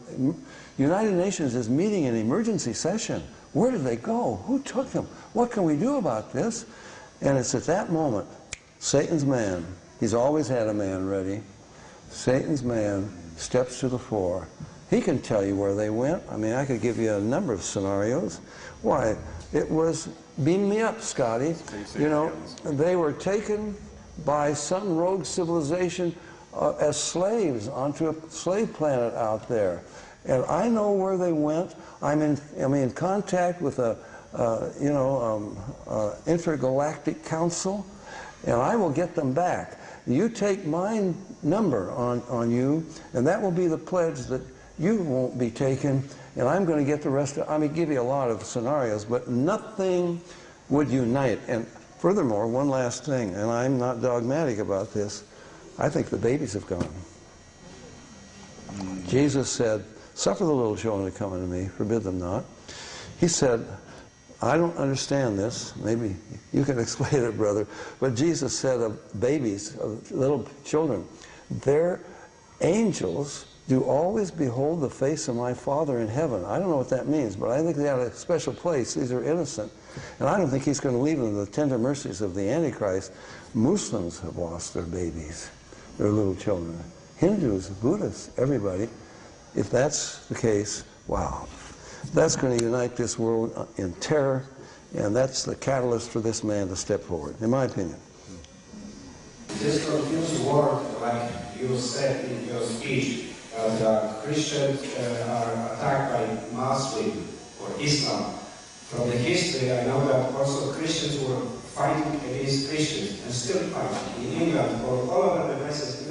United Nations is meeting an emergency session. Where did they go? Who took them? What can we do about this? And it's at that moment, Satan's man, he's always had a man ready, Satan's man steps to the fore. He can tell you where they went. I mean, I could give you a number of scenarios. Why? It was, beam me up, Scotty. You know, they were taken by some rogue civilization as slaves onto a slave planet out there. And I know where they went. I'm in contact with a intergalactic council, and I will get them back. You take my number on you, and that will be the pledge that you won't be taken, and I'm going to get the rest of, I mean, give you a lot of scenarios, but nothing would unite. And furthermore, one last thing, and I'm not dogmatic about this, I think the babies have gone. Jesus said, suffer the little children to come unto me, forbid them not. He said, I don't understand this, maybe you can explain it, brother, but Jesus said of babies, of little children, their angels do always behold the face of my Father in heaven. I don't know what that means, but I think they have a special place. These are innocent. And I don't think he's going to leave them to the tender mercies of the Antichrist. Muslims have lost their babies, their little children. Hindus, Buddhists, everybody. If that's the case, wow. That's going to unite this world in terror, and that's the catalyst for this man to step forward, in my opinion. This confused word, like you said in your speech, the Christians are attacked by Muslims or Islam. From the history, I know that also Christians were fighting against these Christians, and still fighting in England or all over the places,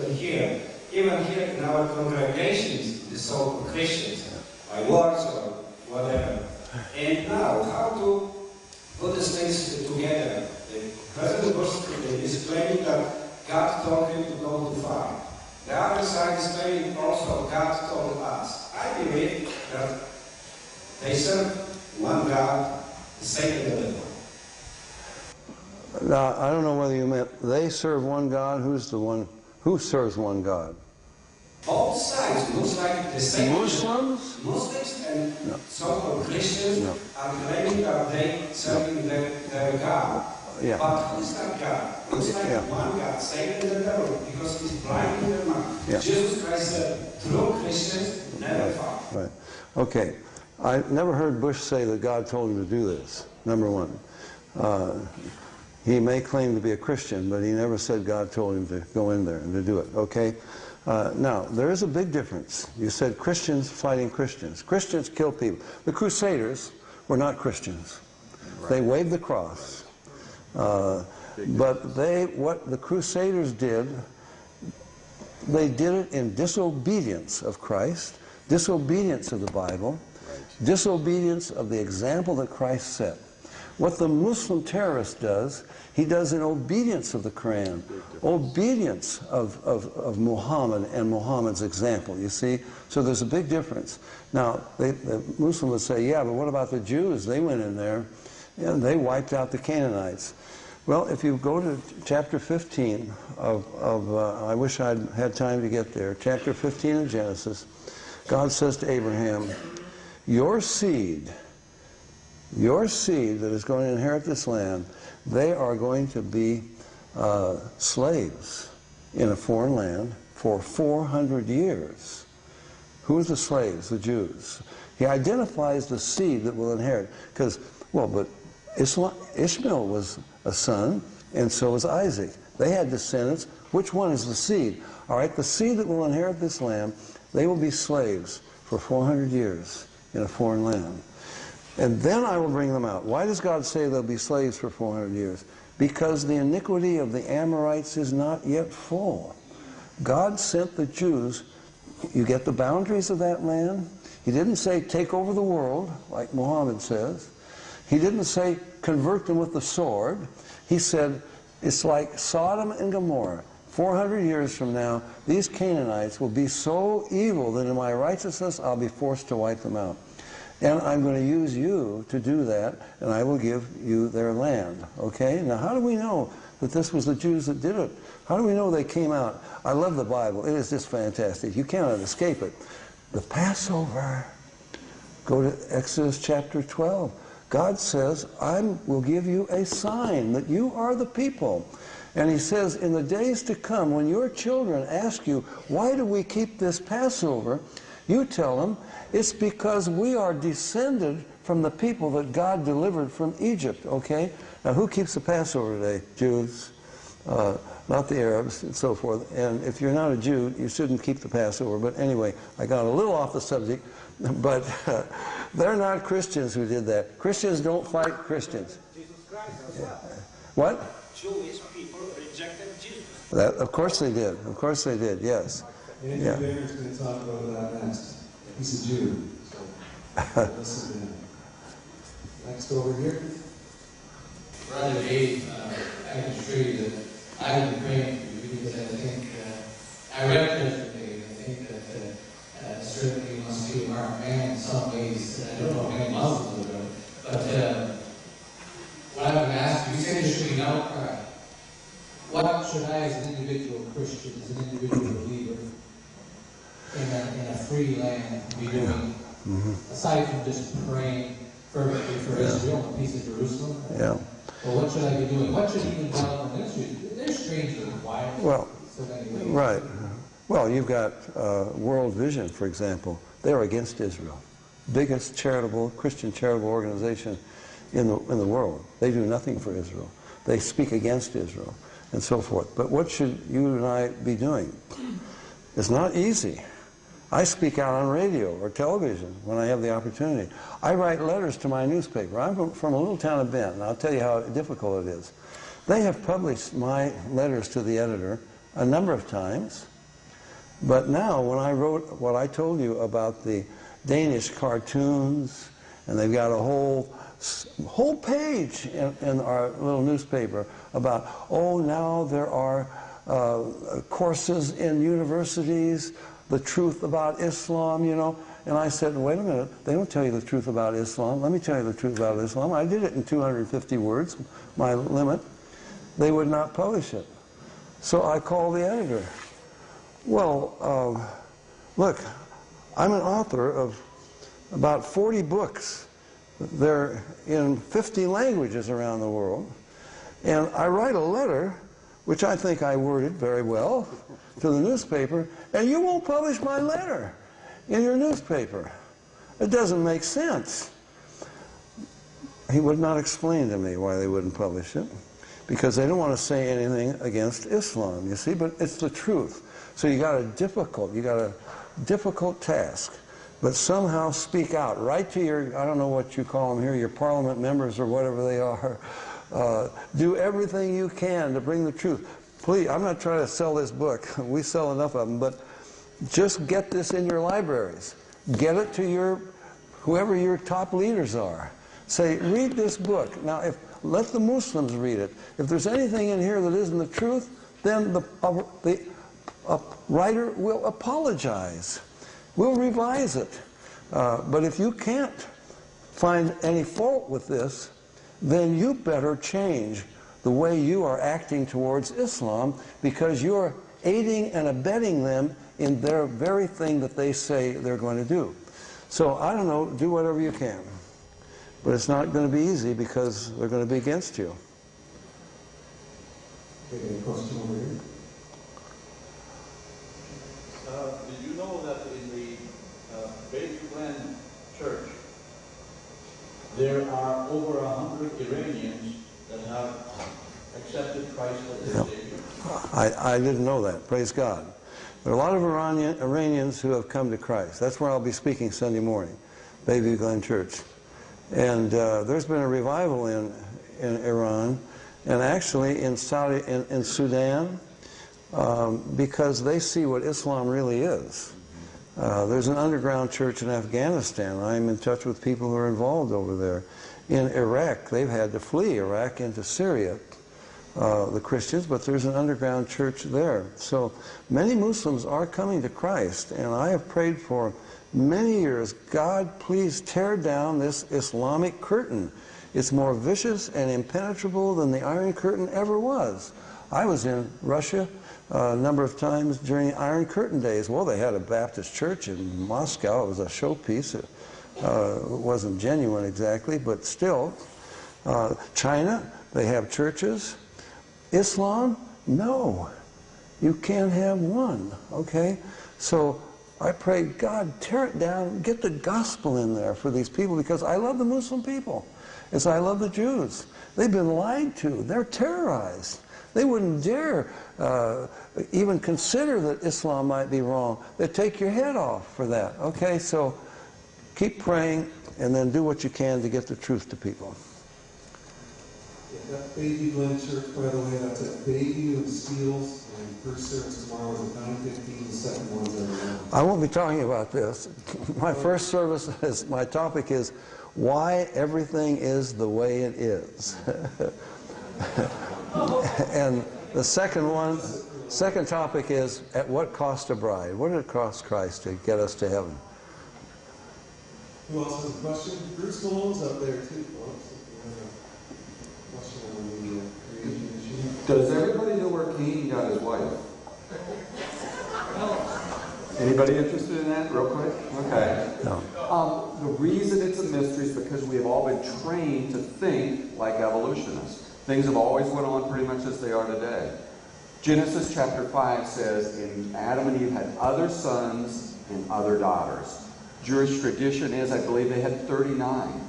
even here in our congregations, the so-called Christians, by words or whatever. And now, how to put these things together? President Bush is claiming that God told him to go to far. The other side is claiming also God told us. I believe that they serve one God, Satan the devil. Now, I don't know whether you meant they serve one God. Who's the one who serves one God? Both sides looks like the same. Muslims? Muslims and No. so-called Christians No. are claiming that they serving their God. Yeah. But who's that God? Looks like Yeah. one God, Satan the devil, because he's blind in their mind. Yeah. Jesus Christ said, true Christians never fall. Right. Okay. I never heard Bush say that God told him to do this, number one. He may claim to be a Christian, but he never said God told him to go in there and to do it, okay? Now, there is a big difference. You said Christians fighting Christians. Christians kill people. The Crusaders were not Christians. Right. They waved the cross. But what the Crusaders did, they did it in disobedience of Christ, disobedience of the Bible, disobedience of the example that Christ set. What the Muslim terrorist does, he does in obedience of the Quran, obedience of Muhammad and Muhammad's example, you see? So there's a big difference. Now, the Muslim would say, yeah, but what about the Jews? They went in there and they wiped out the Canaanites. Well, if you go to chapter 15 I wish I'd had time to get there, chapter 15 of Genesis, God says to Abraham, your seed that is going to inherit this land, they are going to be slaves in a foreign land for 400 years. Who are the slaves? The Jews. He identifies the seed that will inherit. Because, well, but Ishmael was a son, and so was Isaac. They had descendants. Which one is the seed? All right, the seed that will inherit this land, they will be slaves for 400 years in a foreign land. And then I will bring them out. Why does God say they'll be slaves for 400 years? Because the iniquity of the Amorites is not yet full. God sent the Jews. You get the boundaries of that land. He didn't say take over the world, like Muhammad says. He didn't say convert them with the sword. He said it's like Sodom and Gomorrah. 400 years from now, these Canaanites will be so evil that in my righteousness I'll be forced to wipe them out. And I'm going to use you to do that, and I will give you their land. Okay? Now, how do we know that this was the Jews that did it? How do we know they came out? I love the Bible. It is just fantastic. You cannot escape it. The Passover. Go to Exodus chapter 12. God says, I will give you a sign that you are the people. And he says, in the days to come, when your children ask you, why do we keep this Passover? You tell them, it's because we are descended from the people that God delivered from Egypt, okay? Now, who keeps the Passover today? Jews, not the Arabs, and so forth. And if you're not a Jew, you shouldn't keep the Passover. But anyway, I got a little off the subject, but they're not Christians who did that. Christians don't fight Christians. Jesus Christ as well. What? Jewish people rejected Jesus. That, of course they did. Of course they did, yes. Andrew Yeah. Barrett's going to talk about that next. He's a Jew, so listen to him. Next over here. Brother Dave, I can assure you that I have been praying for you because I think, I recognize for Dave, I think that certainly must be a marked man in some ways. I don't know if any Muslims are, but what I would ask you, you said there should be an outcry. What should I, as an individual Christian, as an individual believer, in a free land, be doing, aside from just praying fervently for Israel and the peace of Jerusalem? Yeah. Well, what should I be doing? What should even develop in ministry? They're strangely quiet. Well, so many ways. right. Well, you've got World Vision, for example. They're against Israel. Biggest Christian charitable organization in the world. They do nothing for Israel. They speak against Israel and so forth. But what should you and I be doing? It's not easy. I speak out on radio or television when I have the opportunity. I write letters to my newspaper. I'm from a little town of Bend, and I'll tell you how difficult it is. They have published my letters to the editor a number of times, but now when I wrote what I told you about the Danish cartoons, and they've got a whole page in our little newspaper about, oh, now there are courses in universities, the truth about Islam, you know. And I said, wait a minute, they don't tell you the truth about Islam. Let me tell you the truth about Islam. I did it in 250 words, my limit. They would not publish it. So I called the editor. Well, look, I'm an author of about 40 books. They're in 50 languages around the world. And I write a letter, which I think I worded very well, to the newspaper, and you won't publish my letter in your newspaper. It doesn't make sense. He would not explain to me why they wouldn't publish it, because they don't want to say anything against Islam, you see, but it's the truth. So you got a difficult task, but somehow speak out, write to your, I don't know what you call them here, your parliament members or whatever they are. Do everything you can to bring the truth. Please, I'm not trying to sell this book. We sell enough of them, but just get this in your libraries. Get it to whoever your top leaders are. Say, read this book. Now, let the Muslims read it. If there's anything in here that isn't the truth, then the writer will apologize. We'll revise it. But if you can't find any fault with this, then you better change the way you are acting towards Islam, because you're aiding and abetting them in their very thing that they say they're going to do. So, I don't know, do whatever you can. But it's not going to be easy, because they're going to be against you. Okay, question over here. Did you know that in the Jaclyn Glenn church, there are over 100 Iranians that have accepted Christ as their Savior? I didn't know that, praise God. There are a lot of Iranians who have come to Christ. That's where I'll be speaking Sunday morning, Bayview Glen Church. And there's been a revival in Iran, and actually in Sudan, because they see what Islam really is. There's an underground church in Afghanistan. I'm in touch with people who are involved over there. In Iraq, they've had to flee Iraq into Syria, the Christians, but there's an underground church there. So many Muslims are coming to Christ, and I have prayed for many years, God, please tear down this Islamic curtain. It's more vicious and impenetrable than the Iron Curtain ever was. I was in Russia a number of times during the Iron Curtain days. Well, they had a Baptist church in Moscow. It was a showpiece. It wasn't genuine exactly, but still. China, they have churches. Islam, no. You can't have one, okay? So I pray, God, tear it down, get the gospel in there for these people, because I love the Muslim people as I love the Jews. They've been lied to. They're terrorized. They wouldn't dare even consider that Islam might be wrong. They'd take your head off for that. Okay, so keep praying and then do what you can to get the truth to people. Yeah, that Bayview Glen Church, by the way, that's at Bayview and Steeles. And first service tomorrow is at 9:15. The second one's at 11. I won't be talking about this. My first service, my topic is why everything is the way it is. And the second topic is, at what cost a bride? What did it cost Christ to get us to heaven? Who else has a question? Bruce Malone's up there too, folks. If you have a question on the creation issue. Does everybody know where Cain got his wife? Anybody interested in that, real quick? Okay. No. The reason it's a mystery is because we have all been trained to think like evolutionists. Things have always went on pretty much as they are today. Genesis chapter 5 says, and Adam and Eve had other sons and other daughters. Jewish tradition is, I believe they had 39.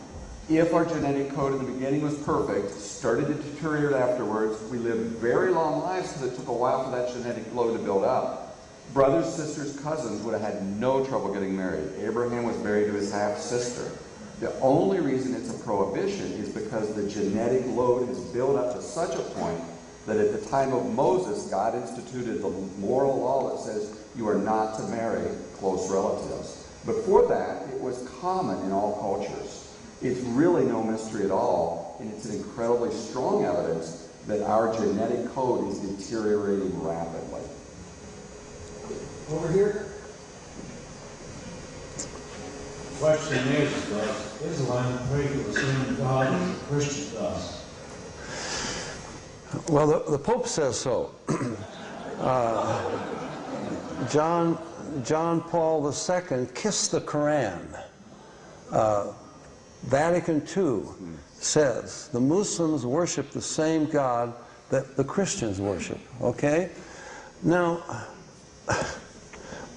If our genetic code in the beginning was perfect, started to deteriorate afterwards, we lived very long lives because it took a while for that genetic load to build up. Brothers, sisters, cousins would have had no trouble getting married. Abraham was married to his half-sister. The only reason it's a prohibition is because the genetic load is built up to such a point that at the time of Moses, God instituted the moral law that says you are not to marry close relatives. Before that, it was common in all cultures. It's really no mystery at all, and it's an incredibly strong evidence that our genetic code is deteriorating rapidly. Over here. The question is, does Islam pray to the same God as the Christian does? Well, the Pope says so. John Paul II kissed the Quran. Vatican II says the Muslims worship the same God that the Christians worship. Okay? Now,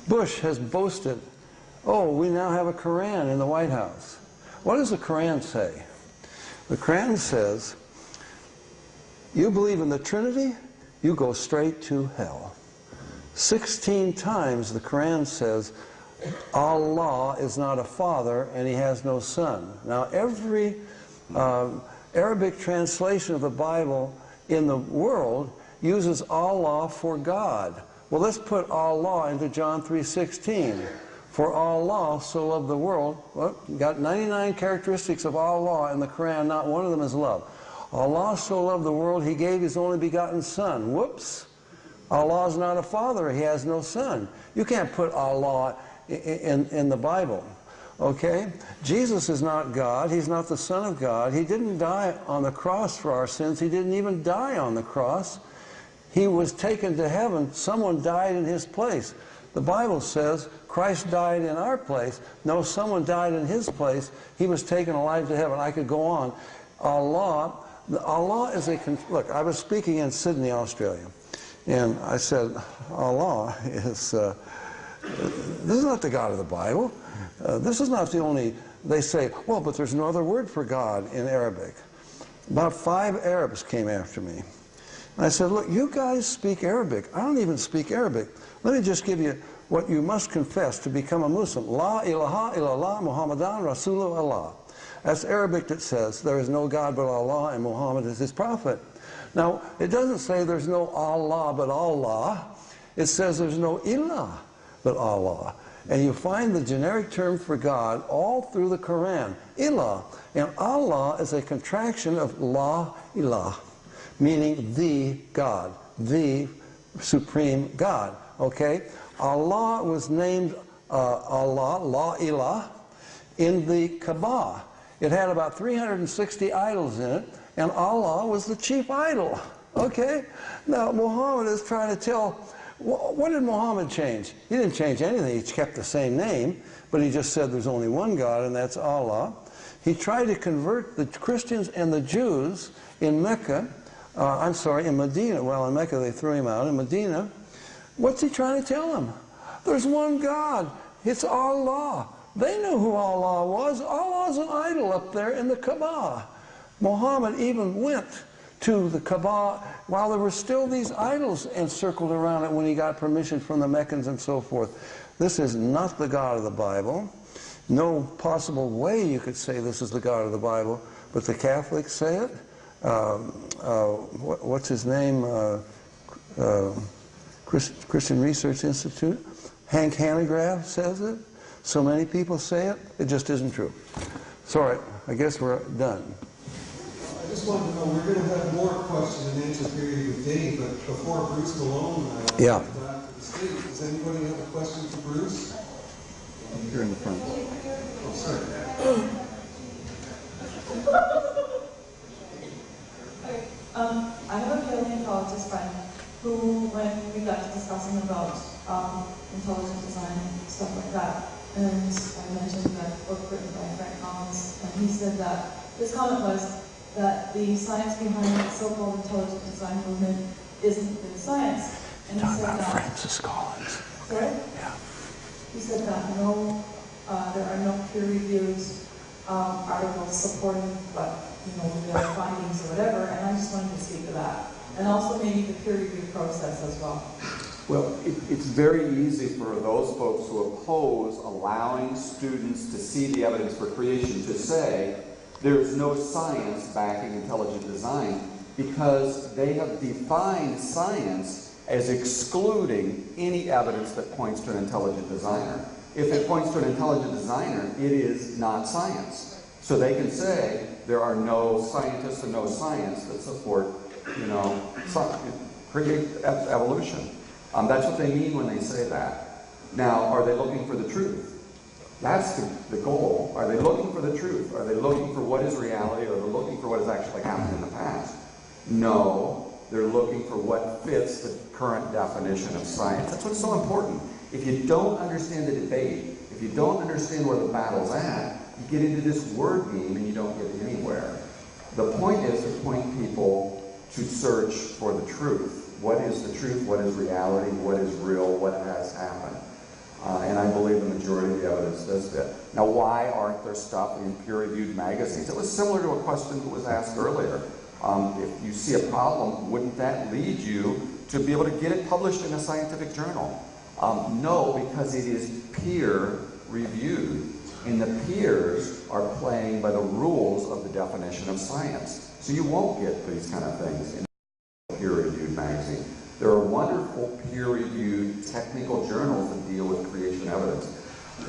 Bush has boasted, oh, we now have a Quran in the White House. What does the Quran say? The Quran says, you believe in the Trinity, you go straight to hell. 16 times the Quran says, Allah is not a father and he has no son. Now every Arabic translation of the Bible in the world uses Allah for God. Well, let's put Allah into John 3:16. For Allah so loved the world. Well, you got 99 characteristics of Allah in the Quran, not one of them is love. Allah so loved the world, he gave his only begotten son. Whoops. Allah is not a father, he has no son. You can't put Allah in the Bible. Okay? Jesus is not God, he's not the Son of God. He didn't die on the cross for our sins. He didn't even die on the cross. He was taken to heaven. Someone died in his place. The Bible says Christ died in our place. No, someone died in his place. He was taken alive to heaven. I could go on. Allah is a... Look, I was speaking in Sydney, Australia, and I said, Allah is... this is not the God of the Bible. This is not the only... They say, well, but there's no other word for God in Arabic. About 5 Arabs came after me. And I said, look, you guys speak Arabic. I don't even speak Arabic. Let me just give you what you must confess to become a Muslim. La ilaha illallah Muhammadan Rasulullah. That's Arabic that says there is no God but Allah and Muhammad is his prophet. Now, it doesn't say there's no Allah but Allah. It says there's no ilah but Allah. And you find the generic term for God all through the Quran, ilah. And Allah is a contraction of la ilah, meaning the God, the supreme God. Okay? Allah was named Allah, la ilah, in the Kaaba. It had about 360 idols in it, and Allah was the chief idol. Okay? Now, Muhammad is trying to tell, what did Muhammad change? He didn't change anything. He kept the same name, but he just said there's only one God, and that's Allah. He tried to convert the Christians and the Jews in Mecca, in Medina. Well, in Mecca they threw him out. In Medina, what's he trying to tell them? There's one God. It's Allah. They knew who Allah was. Allah's an idol up there in the Kaaba. Muhammad even went to the Kaaba while there were still these idols encircled around it when he got permission from the Meccans and so forth. This is not the God of the Bible. No possible way you could say this is the God of the Bible, but the Catholics say it. What's his name? Christian Research Institute. Hank Hanegraaff says it. So many people say it. It just isn't true. Sorry, I guess we're done. I just wanted to know, we're going to have more question and answer period with Dave, but before Bruce Malone yeah. back to the stage, does anybody have a question for Bruce? Here in the front. Oh, sorry. I have a paleontologist friend who, when we got to discussing about intelligent design and stuff like that, and I mentioned that book written by Frank Collins, and he said that his comment was that the science behind the so-called intelligent design movement isn't good science. And he said that Francis Collins. Sorry? Yeah. He said that there are no peer-reviewed articles supporting their findings or whatever, and I just wanted to speak to that. And also maybe the peer review process as well. Well, it's very easy for those folks who oppose allowing students to see the evidence for creation to say there's no science backing intelligent design, because they have defined science as excluding any evidence that points to an intelligent designer. If it points to an intelligent designer, it is not science. So they can say there are no scientists and no science that support, evolution. That's what they mean when they say that. Now, are they looking for the truth? That's the goal. Are they looking for the truth? Are they looking for what is reality, or are they looking for what has actually happened in the past? No, they're looking for what fits the current definition of science. That's what's so important. If you don't understand the debate, if you don't understand where the battle's at, you get into this word game and you don't get anywhere. The point is to point people to search for the truth. What is the truth? What is reality? What is real? What has happened? And I believe the majority of the evidence does fit. Now, why aren't there stuff in peer-reviewed magazines? It was similar to a question that was asked earlier. If you see a problem, wouldn't that lead you to be able to get it published in a scientific journal? No, because it is peer-reviewed. And the peers are playing by the rules of the definition of science. So you won't get these kind of things in a peer-reviewed magazine. There are wonderful peer-reviewed technical journals that deal with creation evidence.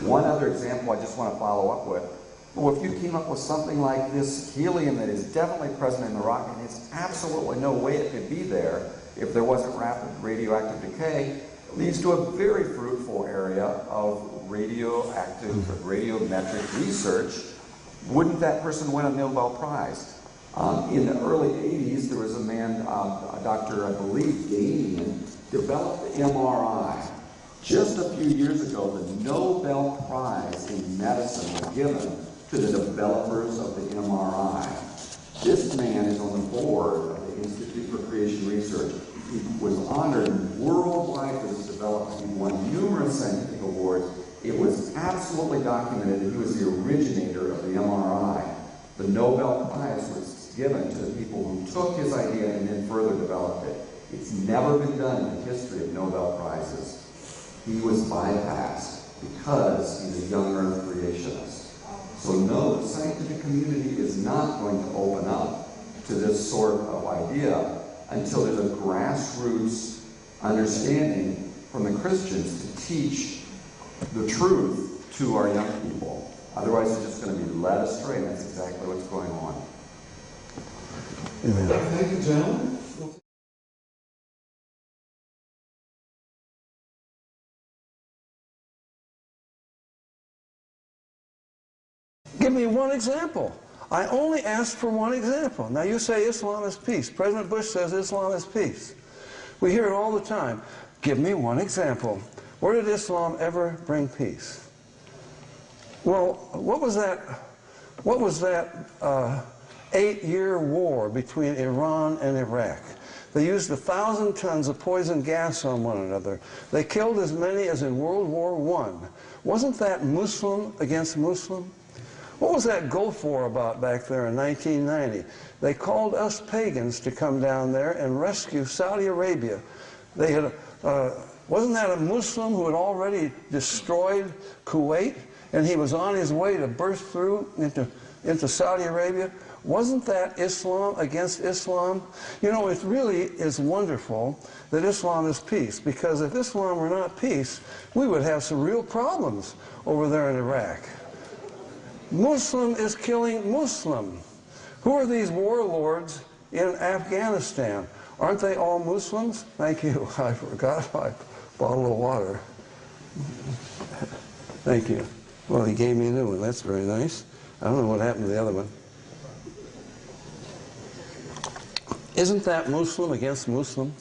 One other example I just want to follow up with. Well, if you came up with something like this helium that is definitely present in the rock, and it's absolutely no way it could be there if there wasn't rapid radioactive decay, it leads to a very fruitful area of radiometric research. Wouldn't that person win a Nobel Prize? In the early 80s, there was a man, a doctor, I believe, Gaiman, developed the MRI. Just a few years ago, the Nobel Prize in medicine was given to the developers of the MRI. This man is on the board of the Institute for Creation Research. He was honored worldwide for this development. He won numerous scientific awards. It was absolutely documented that he was the originator of the MRI. The Nobel Prize was given to the people who took his idea and then further developed it. It's never been done in the history of Nobel Prizes. He was bypassed because he's a young earth creationist. So no, the scientific community is not going to open up to this sort of idea until there's a grassroots understanding from the Christians to teach the truth to our young people. Otherwise, they're just going to be led astray, and that's exactly what's going on. Amen. Thank you, gentlemen. Give me one example. I only asked for one example. Now you say Islam is peace. President Bush says Islam is peace. We hear it all the time. Give me one example. Where did Islam ever bring peace? Well, what was that 8-year war between Iran and Iraq? They used 1,000 tons of poison gas on one another. They killed as many as in World War I. Wasn't that Muslim against Muslim? What was that Gulf War about back there in 1990? They called us pagans to come down there and rescue Saudi Arabia. They had, wasn't that a Muslim who had already destroyed Kuwait, and he was on his way to burst through into Saudi Arabia? Wasn't that Islam against Islam? You know, it really is wonderful that Islam is peace, because if Islam were not peace, we would have some real problems over there in Iraq. Muslim is killing Muslim. Who are these warlords in Afghanistan? Aren't they all Muslims? Thank you. I forgot my bottle of water. Thank you. Well, he gave me a new one. That's very nice. I don't know what happened to the other one. Isn't that Muslim against Muslim?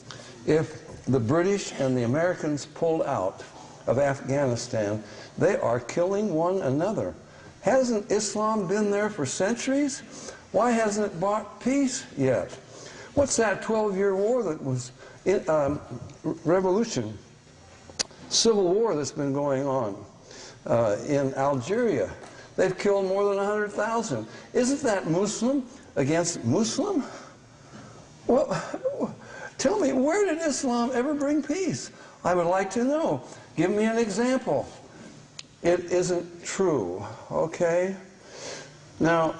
If the British and the Americans pulled out of Afghanistan, they are killing one another. Hasn't Islam been there for centuries? Why hasn't it brought peace yet? What's that 12-year war that was revolution, civil war that's been going on in Algeria? They've killed more than 100,000. Isn't that Muslim against Muslim? Well, tell me, where did Islam ever bring peace? I would like to know. Give me an example. It isn't true, okay? Now,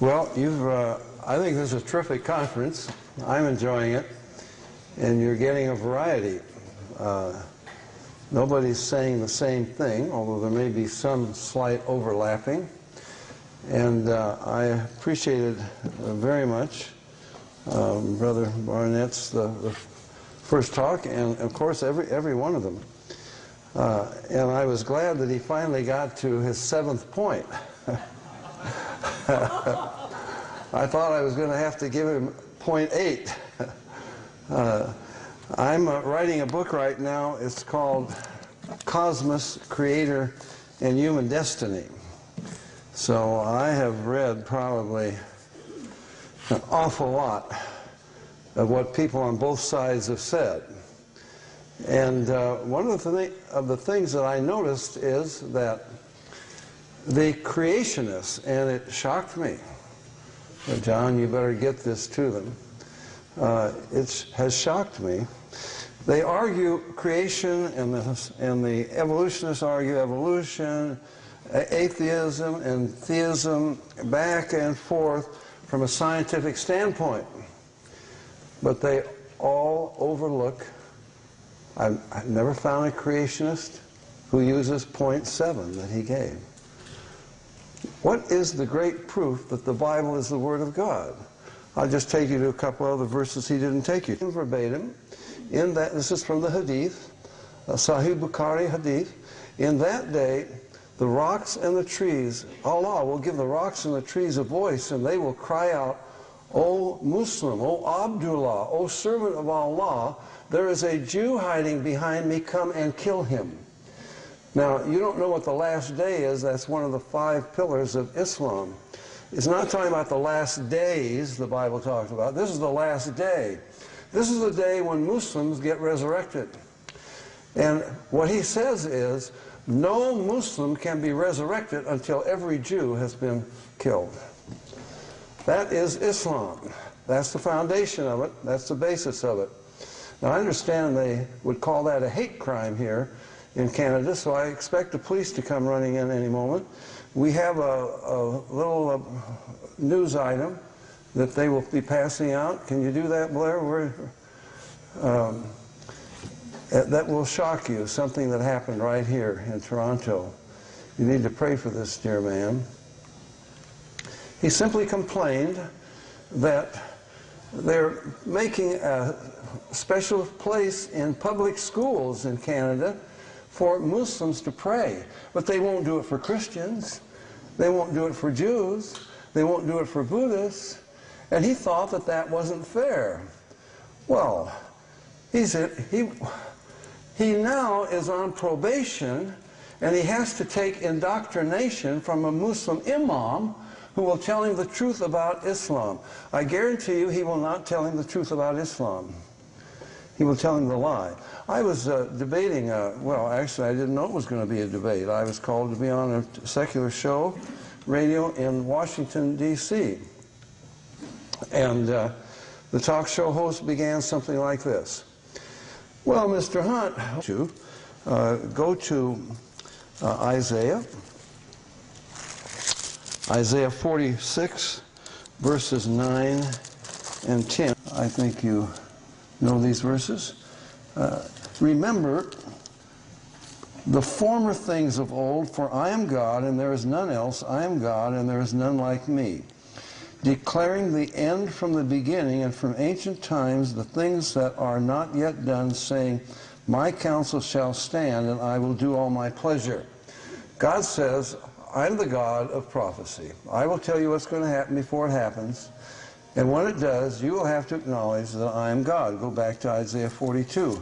well, I think this is a terrific conference. I'm enjoying it, and you're getting a variety. Nobody's saying the same thing, although there may be some slight overlapping. And I appreciated very much Brother Barnett's the first talk, and of course every one of them. And I was glad that he finally got to his 7th point. I thought I was going to have to give him point 8. I'm writing a book right now. It's called Cosmos, Creator, and Human Destiny. So I have read probably an awful lot of what people on both sides have said. And one of the things that I noticed is that the creationists, and it shocked me. John, you better get this to them. It has shocked me. They argue creation, and the evolutionists argue evolution, atheism and theism, back and forth from a scientific standpoint. But they all overlook. I've never found a creationist who uses point 7 that he gave. What is the great proof that the Bible is the Word of God? I'll just take you to a couple other verses he didn't take you to. Verbatim, in that, this is from the Hadith, Sahih Bukhari Hadith, in that day, the rocks and the trees, Allah will give the rocks and the trees a voice, and they will cry out, O Muslim, O Abdullah, O servant of Allah, there is a Jew hiding behind me, come and kill him. Now, you don't know what the last day is. That's one of the 5 pillars of Islam. It's not talking about the last days the Bible talks about. This is the last day. This is the day when Muslims get resurrected. And what he says is, no Muslim can be resurrected until every Jew has been killed. That is Islam. That's the foundation of it. That's the basis of it. Now, I understand they would call that a hate crime here in Canada, so I expect the police to come running in any moment. We have a little news item that they will be passing out. Can you do that, Blair? That will shock you, something that happened right here in Toronto. You need to pray for this dear man. He simply complained that they're making a special place in public schools in Canada for Muslims to pray. But they won't do it for Christians. They won't do it for Jews. They won't do it for Buddhists. And he thought that that wasn't fair. Well, he now is on probation, and he has to take indoctrination from a Muslim imam who will tell him the truth about Islam. I guarantee you he will not tell him the truth about Islam. He will tell him the lie. I was debating, well, actually I didn't know it was going to be a debate. I was called to be on a secular show, radio in Washington, D.C. And the talk show host began something like this. Well, Mr. Hunt, go to Isaiah 46, verses 9 and 10. I think you know these verses. Remember the former things of old, for I am God, and there is none else. I am God, and there is none like me. Declaring the end from the beginning, and from ancient times the things that are not yet done, saying, my counsel shall stand, and I will do all my pleasure. God says, I'm the God of prophecy. I will tell you what's going to happen before it happens. And when it does, you will have to acknowledge that I am God. Go back to Isaiah 42.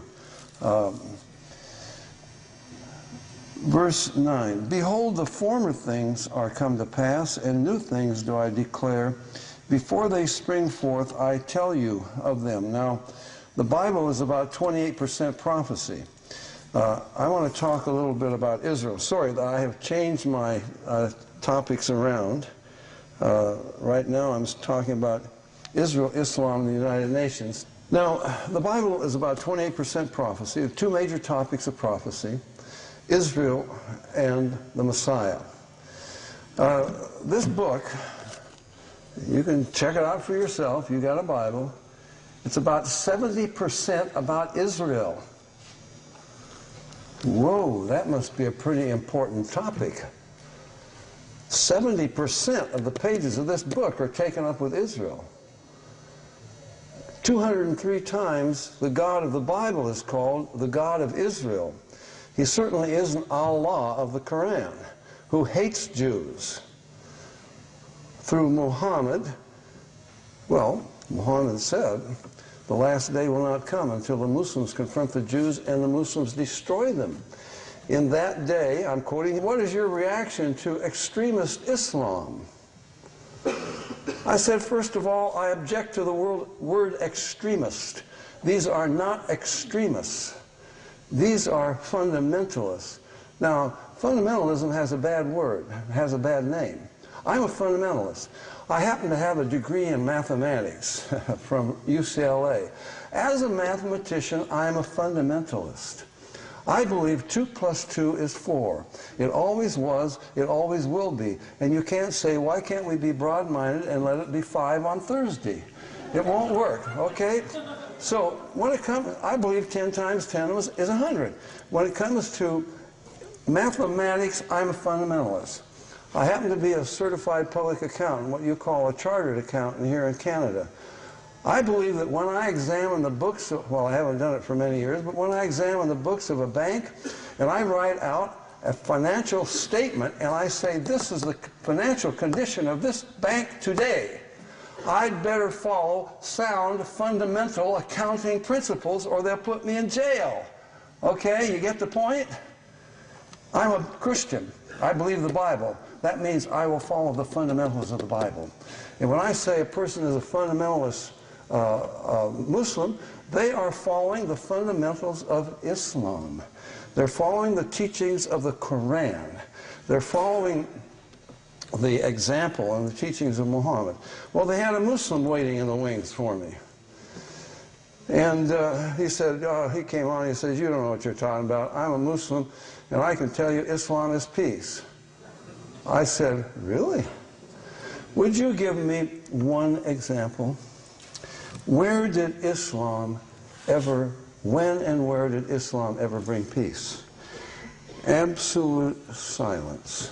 Verse 9, behold, the former things are come to pass, and new things do I declare. Before they spring forth, I tell you of them. Now, the Bible is about 28% prophecy. I want to talk a little bit about Israel. Sorry that I have changed my topics around. Right now I'm talking about Israel, Islam, and the United Nations. Now, the Bible is about 28% prophecy. There are two major topics of prophecy: Israel and the Messiah. This book, you can check it out for yourself. You got a Bible. It's about 70% about Israel. Whoa, that must be a pretty important topic. 70% of the pages of this book are taken up with Israel. 203 times the God of the Bible is called the God of Israel. He certainly isn't Allah of the Quran, who hates Jews. Through Muhammad, well, Muhammad said, the last day will not come until the Muslims confront the Jews and the Muslims destroy them. In that day, I'm quoting, what is your reaction to extremist Islam? I said, first of all, I object to the word extremist. These are not extremists. These are fundamentalists. Now, fundamentalism has a bad word, has a bad name. I'm a fundamentalist. I happen to have a degree in mathematics from UCLA. As a mathematician, I'm a fundamentalist. I believe 2 + 2 is 4. It always was, it always will be. And you can't say, why can't we be broad-minded and let it be 5 on Thursday? It won't work, okay? So when it comes, I believe 10 times 10 is 100. When it comes to mathematics, I'm a fundamentalist. I happen to be a certified public accountant, what you call a chartered accountant here in Canada. I believe that when I examine the books, well, I haven't done it for many years, but when I examine the books of a bank and I write out a financial statement and I say, this is the financial condition of this bank today, I'd better follow sound, fundamental accounting principles or they'll put me in jail. Okay, you get the point? I'm a Christian. I believe the Bible. That means I will follow the fundamentals of the Bible. And when I say a person is a fundamentalist Muslim, they are following the fundamentals of Islam. They're following the teachings of the Quran. They're following the example and the teachings of Muhammad. Well, they had a Muslim waiting in the wings for me. And he said, he came on and he says, you don't know what you're talking about. I'm a Muslim, and I can tell you Islam is peace. I said, really? Would you give me one example? Where did Islam ever, when and where did Islam ever bring peace? Absolute silence.